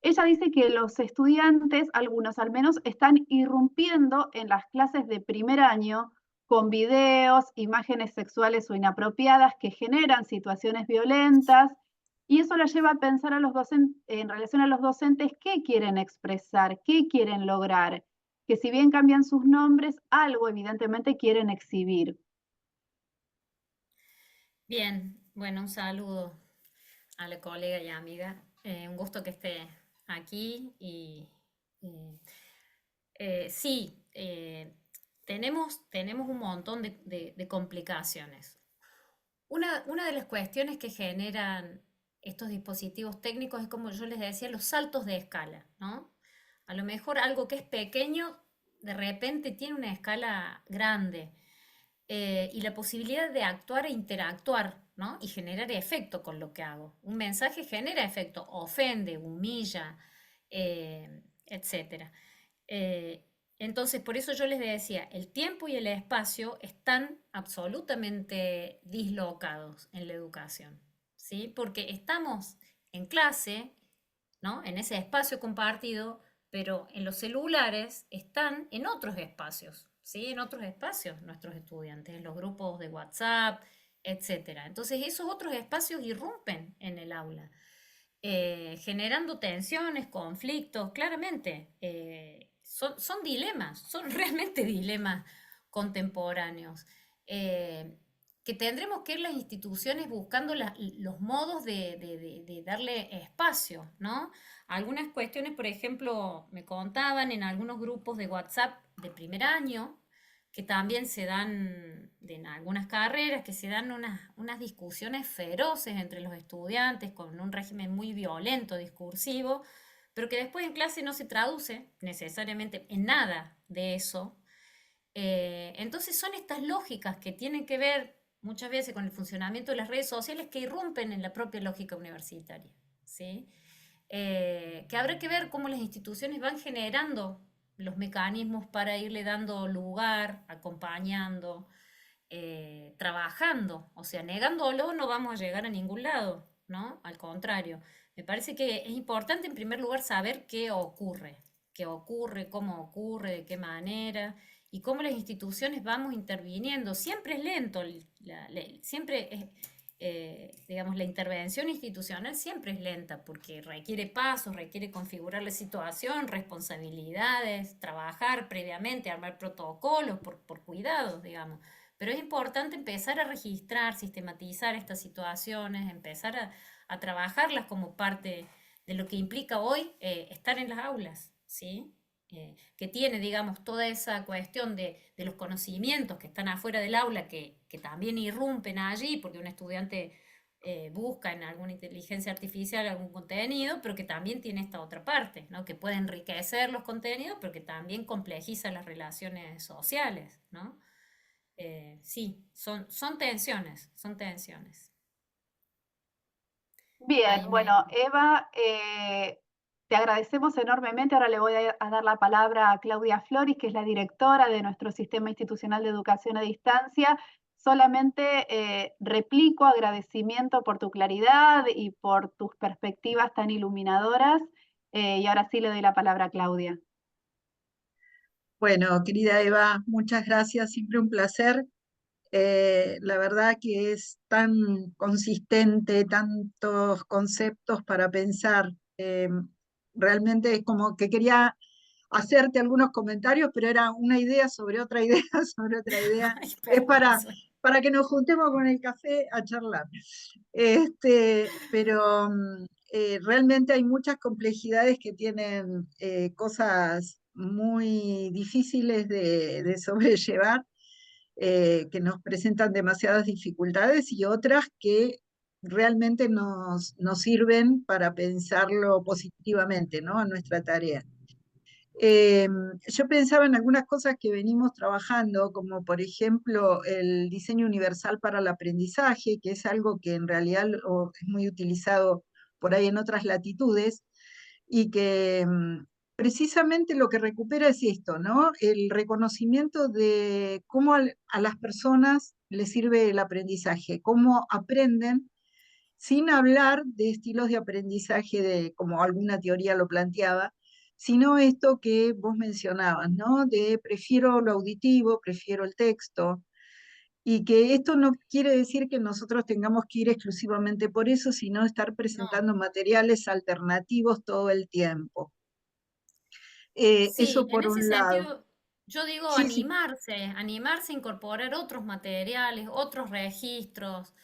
Ella dice que los estudiantes, algunos al menos, están irrumpiendo en las clases de primer año con videos, imágenes sexuales o inapropiadas que generan situaciones violentas, y eso la lleva a pensar a los docentes, en relación a los docentes, qué quieren expresar, qué quieren lograr, que si bien cambian sus nombres, algo evidentemente quieren exhibir. Bien, bueno, un saludo a la colega y amiga. Un gusto que esté aquí y, sí, tenemos un montón de complicaciones. Una de las cuestiones que generan estos dispositivos técnicos es, como yo les decía, los saltos de escala, ¿no? A lo mejor algo que es pequeño de repente tiene una escala grande, y la posibilidad de actuar e interactuar, ¿no? Y generar efecto con lo que hago. Un mensaje genera efecto, ofende, humilla, etcétera. Entonces, por eso yo les decía, el tiempo y el espacio están absolutamente dislocados en la educación, ¿sí? Porque estamos en clase, ¿no? En ese espacio compartido, pero en los celulares están en otros espacios, ¿sí? En otros espacios nuestros estudiantes, en los grupos de WhatsApp, etcétera. Entonces esos otros espacios irrumpen en el aula, generando tensiones, conflictos, claramente. Son dilemas, son realmente dilemas contemporáneos. eh, que tendremos que ir las instituciones buscando los modos de darle espacio, ¿no? Algunas cuestiones, por ejemplo, me contaban en algunos grupos de WhatsApp de primer año, que también se dan en algunas carreras, que se dan unas discusiones feroces entre los estudiantes con un régimen muy violento, discursivo, pero que después en clase no se traduce necesariamente en nada de eso. Entonces son estas lógicas que tienen que ver muchas veces con el funcionamiento de las redes sociales que irrumpen en la propia lógica universitaria, ¿sí? Que habrá que ver cómo las instituciones van generando los mecanismos para irle dando lugar, acompañando, trabajando. O sea, negándolo no vamos a llegar a ningún lado, ¿no? Al contrario, me parece que es importante en primer lugar saber qué ocurre, cómo ocurre, de qué manera y cómo las instituciones vamos interviniendo. Siempre es lento, siempre es, digamos, la intervención institucional siempre es lenta porque requiere pasos, requiere configurar la situación, responsabilidades, trabajar previamente, armar protocolos por cuidados, digamos. Pero es importante empezar a registrar, sistematizar estas situaciones, empezar a trabajarlas como parte de lo que implica hoy estar en las aulas, ¿sí? que tiene, digamos, toda esa cuestión de los conocimientos que están afuera del aula, que también irrumpen allí, porque un estudiante busca en alguna inteligencia artificial algún contenido, pero que también tiene esta otra parte, ¿no? Que puede enriquecer los contenidos, pero que también complejiza las relaciones sociales, ¿no? Sí, son tensiones, son tensiones. Bien, Ahí me... bueno, Eva, te agradecemos enormemente. Ahora le voy a dar la palabra a Claudia Floris, que es la directora de nuestro Sistema Institucional de Educación a Distancia. Solamente replico agradecimiento por tu claridad y por tus perspectivas tan iluminadoras. Y ahora sí le doy la palabra a Claudia. Bueno, querida Eva, muchas gracias, siempre un placer. La verdad que es tan consistente, tantos conceptos para pensar. Realmente es como que quería hacerte algunos comentarios, pero era una idea sobre otra idea, sobre otra idea. Ay, Es permiso. para que nos juntemos con el café a charlar. Pero realmente hay muchas complejidades que tienen cosas muy difíciles de sobrellevar, que nos presentan demasiadas dificultades y otras que realmente nos sirven para pensarlo positivamente, ¿no? En nuestra tarea. Eh, yo pensaba en algunas cosas que venimos trabajando, como por ejemplo el diseño universal para el aprendizaje, que es algo que en realidad es muy utilizado por ahí en otras latitudes, y que precisamente lo que recupera es esto, ¿no? El reconocimiento de cómo a las personas les sirve el aprendizaje, cómo aprenden, sin hablar de estilos de aprendizaje como alguna teoría lo planteaba, sino esto que vos mencionabas, ¿no? De prefiero lo auditivo, prefiero el texto, y que esto no quiere decir que nosotros tengamos que ir exclusivamente por eso, sino estar No. presentando materiales alternativos todo el tiempo. Sí, Eso en por ese un lado. sentido, yo digo Sí, sí, animarse a incorporar otros materiales, otros registros,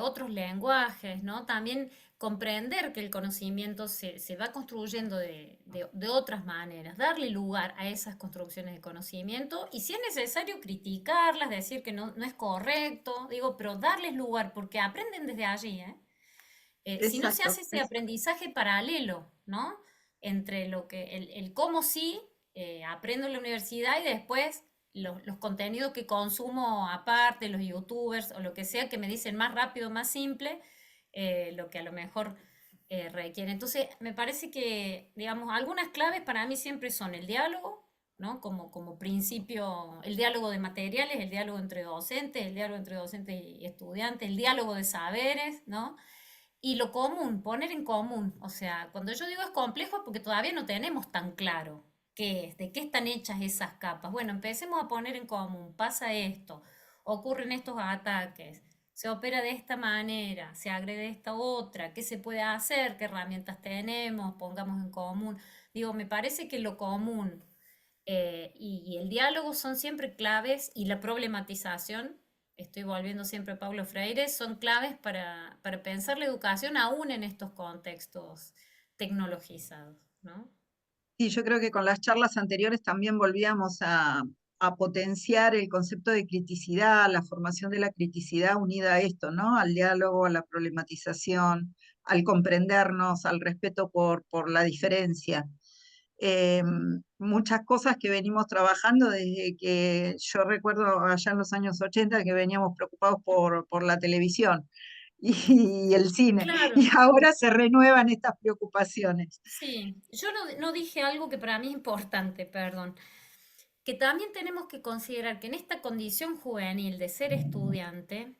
otros lenguajes, ¿no? También comprender que el conocimiento se va construyendo de otras maneras, darle lugar a esas construcciones de conocimiento y si es necesario criticarlas, decir que no es correcto, digo, pero darles lugar porque aprenden desde allí, ¿eh? Si no se exacto. hace ese aprendizaje paralelo, ¿no? Entre lo que, el cómo sí aprendo en la universidad y después los contenidos que consumo aparte, los youtubers o lo que sea que me dicen más rápido, más simple, lo que a lo mejor requiere. Entonces, me parece que, digamos, algunas claves para mí siempre son el diálogo, ¿no? Como principio, el diálogo de materiales, el diálogo entre docentes, el diálogo entre docentes y estudiantes, el diálogo de saberes, ¿no? Y lo común, poner en común. O sea, cuando yo digo es complejo es porque todavía no tenemos tan claro qué es, de qué están hechas esas capas. Bueno, empecemos a poner en común. Pasa esto, ocurren estos ataques, se opera de esta manera, se agrede esta otra, qué se puede hacer, qué herramientas tenemos, pongamos en común. Digo, me parece que lo común y el diálogo son siempre claves y la problematización, estoy volviendo siempre a Paulo Freire, son claves para pensar la educación aún en estos contextos tecnologizados, ¿no? Sí, yo creo que con las charlas anteriores también volvíamos a potenciar el concepto de criticidad, la formación de la criticidad unida a esto, ¿no? Al diálogo, a la problematización, al comprendernos, al respeto por la diferencia. Eh, Muchas cosas que venimos trabajando desde que yo recuerdo allá en los años 80 que veníamos preocupados por la televisión y el cine, Claro, y ahora se renuevan estas preocupaciones. sí. Yo no dije algo que para mí es importante, perdón, que también tenemos que considerar que en esta condición juvenil de ser estudiante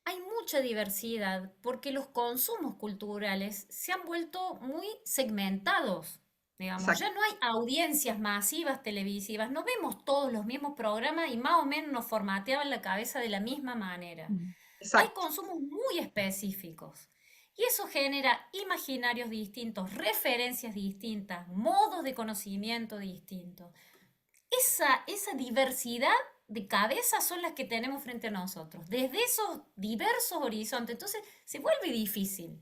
hay mucha diversidad porque los consumos culturales se han vuelto muy segmentados. Digamos, ya Exacto. no hay audiencias masivas televisivas, no vemos todos los mismos programas y más o menos nos formateaban la cabeza de la misma manera. Hay Exacto. consumos muy específicos y eso genera imaginarios distintos, referencias distintas, modos de conocimiento distintos. Esa diversidad de cabezas son las que tenemos frente a nosotros, desde esos diversos horizontes. Entonces se vuelve difícil,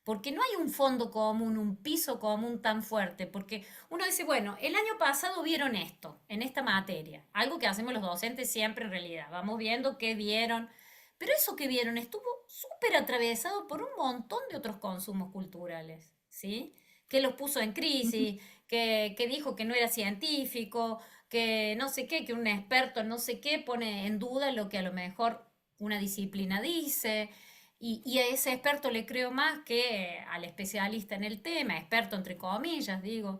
porque no hay un fondo común, un piso común tan fuerte, porque uno dice, bueno, el año pasado vieron esto, en esta materia, algo que hacemos los docentes siempre en realidad, vamos viendo qué vieron, pero eso que vieron estuvo súper atravesado por un montón de otros consumos culturales, ¿sí? Que los puso en crisis, que dijo que no era científico, que no sé qué, que un experto en no sé qué pone en duda lo que a lo mejor una disciplina dice, y a ese experto le creo más que al especialista en el tema, experto entre comillas, digo,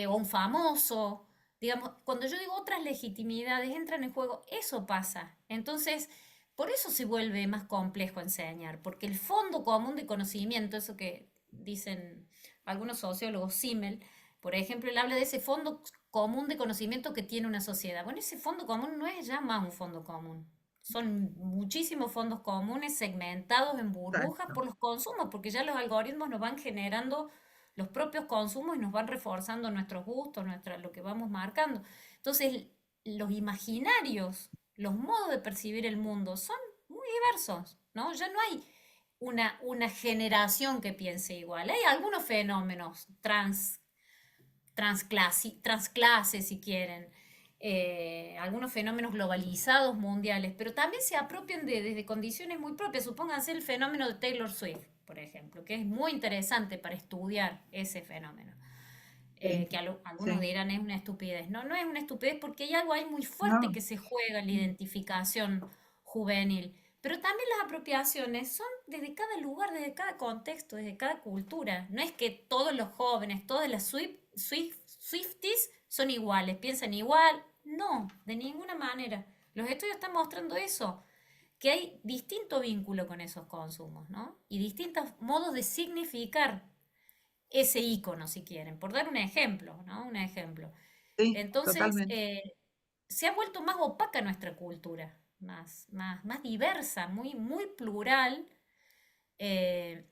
o un famoso. Digamos, cuando yo digo otras legitimidades entran en juego, eso pasa. Entonces, por eso se vuelve más complejo enseñar, porque el fondo común de conocimiento, eso que dicen algunos sociólogos, Simmel, por ejemplo, él habla de ese fondo común de conocimiento que tiene una sociedad. Bueno, ese fondo común no es ya más un fondo común. Son muchísimos fondos comunes segmentados en burbujas Exacto. por los consumos, porque ya los algoritmos nos van generando los propios consumos y nos van reforzando nuestros gustos, lo que vamos marcando. Entonces, los imaginarios, los modos de percibir el mundo son muy diversos, ¿no? Ya no hay una generación que piense igual. Hay algunos fenómenos transclase, si quieren, algunos fenómenos globalizados mundiales, pero también se apropian desde condiciones muy propias. Supónganse el fenómeno de Taylor Swift, por ejemplo, que es muy interesante para estudiar ese fenómeno. Sí, Que algunos sí. dirán es una estupidez. No, no es una estupidez porque hay algo ahí muy fuerte No. que se juega en la identificación juvenil. Pero también las apropiaciones son desde cada lugar, desde cada contexto, desde cada cultura. No es que todos los jóvenes, todas las Swifties son iguales, piensan igual. No, de ninguna manera. Los estudios están mostrando eso, que hay distinto vínculo con esos consumos, ¿no? Y distintos modos de significar ese icono, si quieren, por dar un ejemplo, ¿no? Un ejemplo. Sí, Entonces, totalmente. se ha vuelto más opaca nuestra cultura, más diversa, muy plural, eh,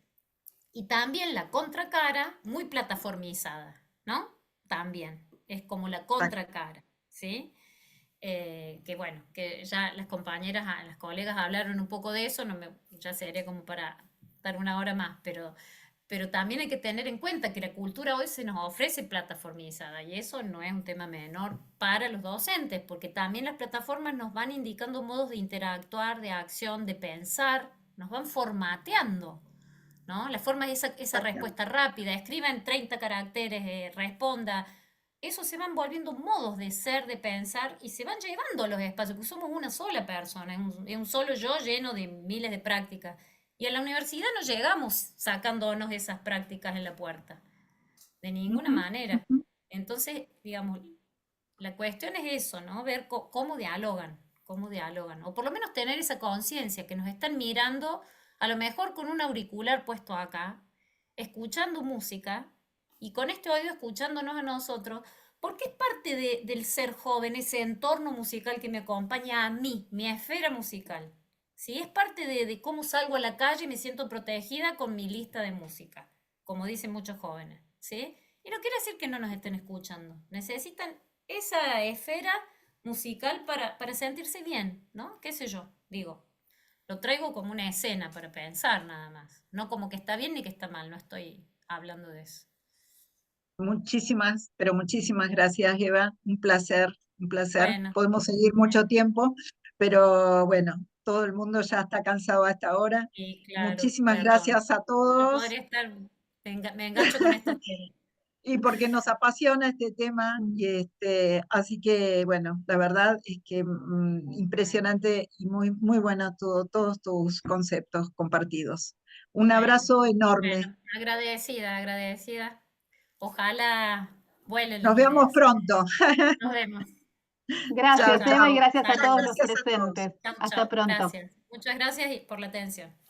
y también la contracara, muy plataformizada, ¿no? También, es como la Exacto. contracara, ¿sí? Que bueno, que ya las compañeras, las colegas hablaron un poco de eso, ya sería como para dar una hora más, pero también hay que tener en cuenta que la cultura hoy se nos ofrece plataformizada y eso no es un tema menor para los docentes, porque también las plataformas nos van indicando modos de interactuar, de acción, de pensar, nos van formateando, ¿no? La forma es esa Exactamente. respuesta rápida, escriba en 30 caracteres, responda. Eso se van volviendo modos de ser, de pensar y se van llevando a los espacios, porque somos una sola persona, es un solo yo lleno de miles de prácticas. Y a la universidad no llegamos sacándonos esas prácticas en la puerta, de ninguna Ujú, manera. ujú. Entonces, digamos, la cuestión es eso, ¿no? Ver cómo dialogan, o por lo menos tener esa conciencia que nos están mirando, a lo mejor con un auricular puesto acá, escuchando música y con este oído escuchándonos a nosotros, porque es parte del ser joven, ese entorno musical que me acompaña a mí, mi esfera musical. ¿Sí? Es parte de cómo salgo a la calle y me siento protegida con mi lista de música, como dicen muchos jóvenes. ¿Sí? Y no quiere decir que no nos estén escuchando. Necesitan esa esfera musical para sentirse bien, ¿no? ¿Qué sé yo? Digo, lo traigo como una escena para pensar nada más. No como que está bien ni que está mal, no estoy hablando de eso. Muchísimas, pero muchísimas gracias, Eva. Un placer, un placer. Bueno, Podemos seguir mucho tiempo, pero bueno, todo el mundo ya está cansado a esta hora. y claro, Muchísimas perdón. gracias a Yo todos podría estar, me engancho con estos temas. y porque nos apasiona este tema. Y así que, bueno, la verdad es que impresionante y muy, muy bueno todos tus conceptos compartidos. Un Bueno, abrazo enorme. bueno, agradecida, agradecida. Ojalá vuelen Nos las vemos ideas. pronto. Nos vemos. Chao, Chao, Gracias, chao. Eva, y chao. gracias a Muchas todos Saludos. los gracias a todos. presentes. Chao, Hasta chao. pronto. Gracias. Muchas gracias por la atención.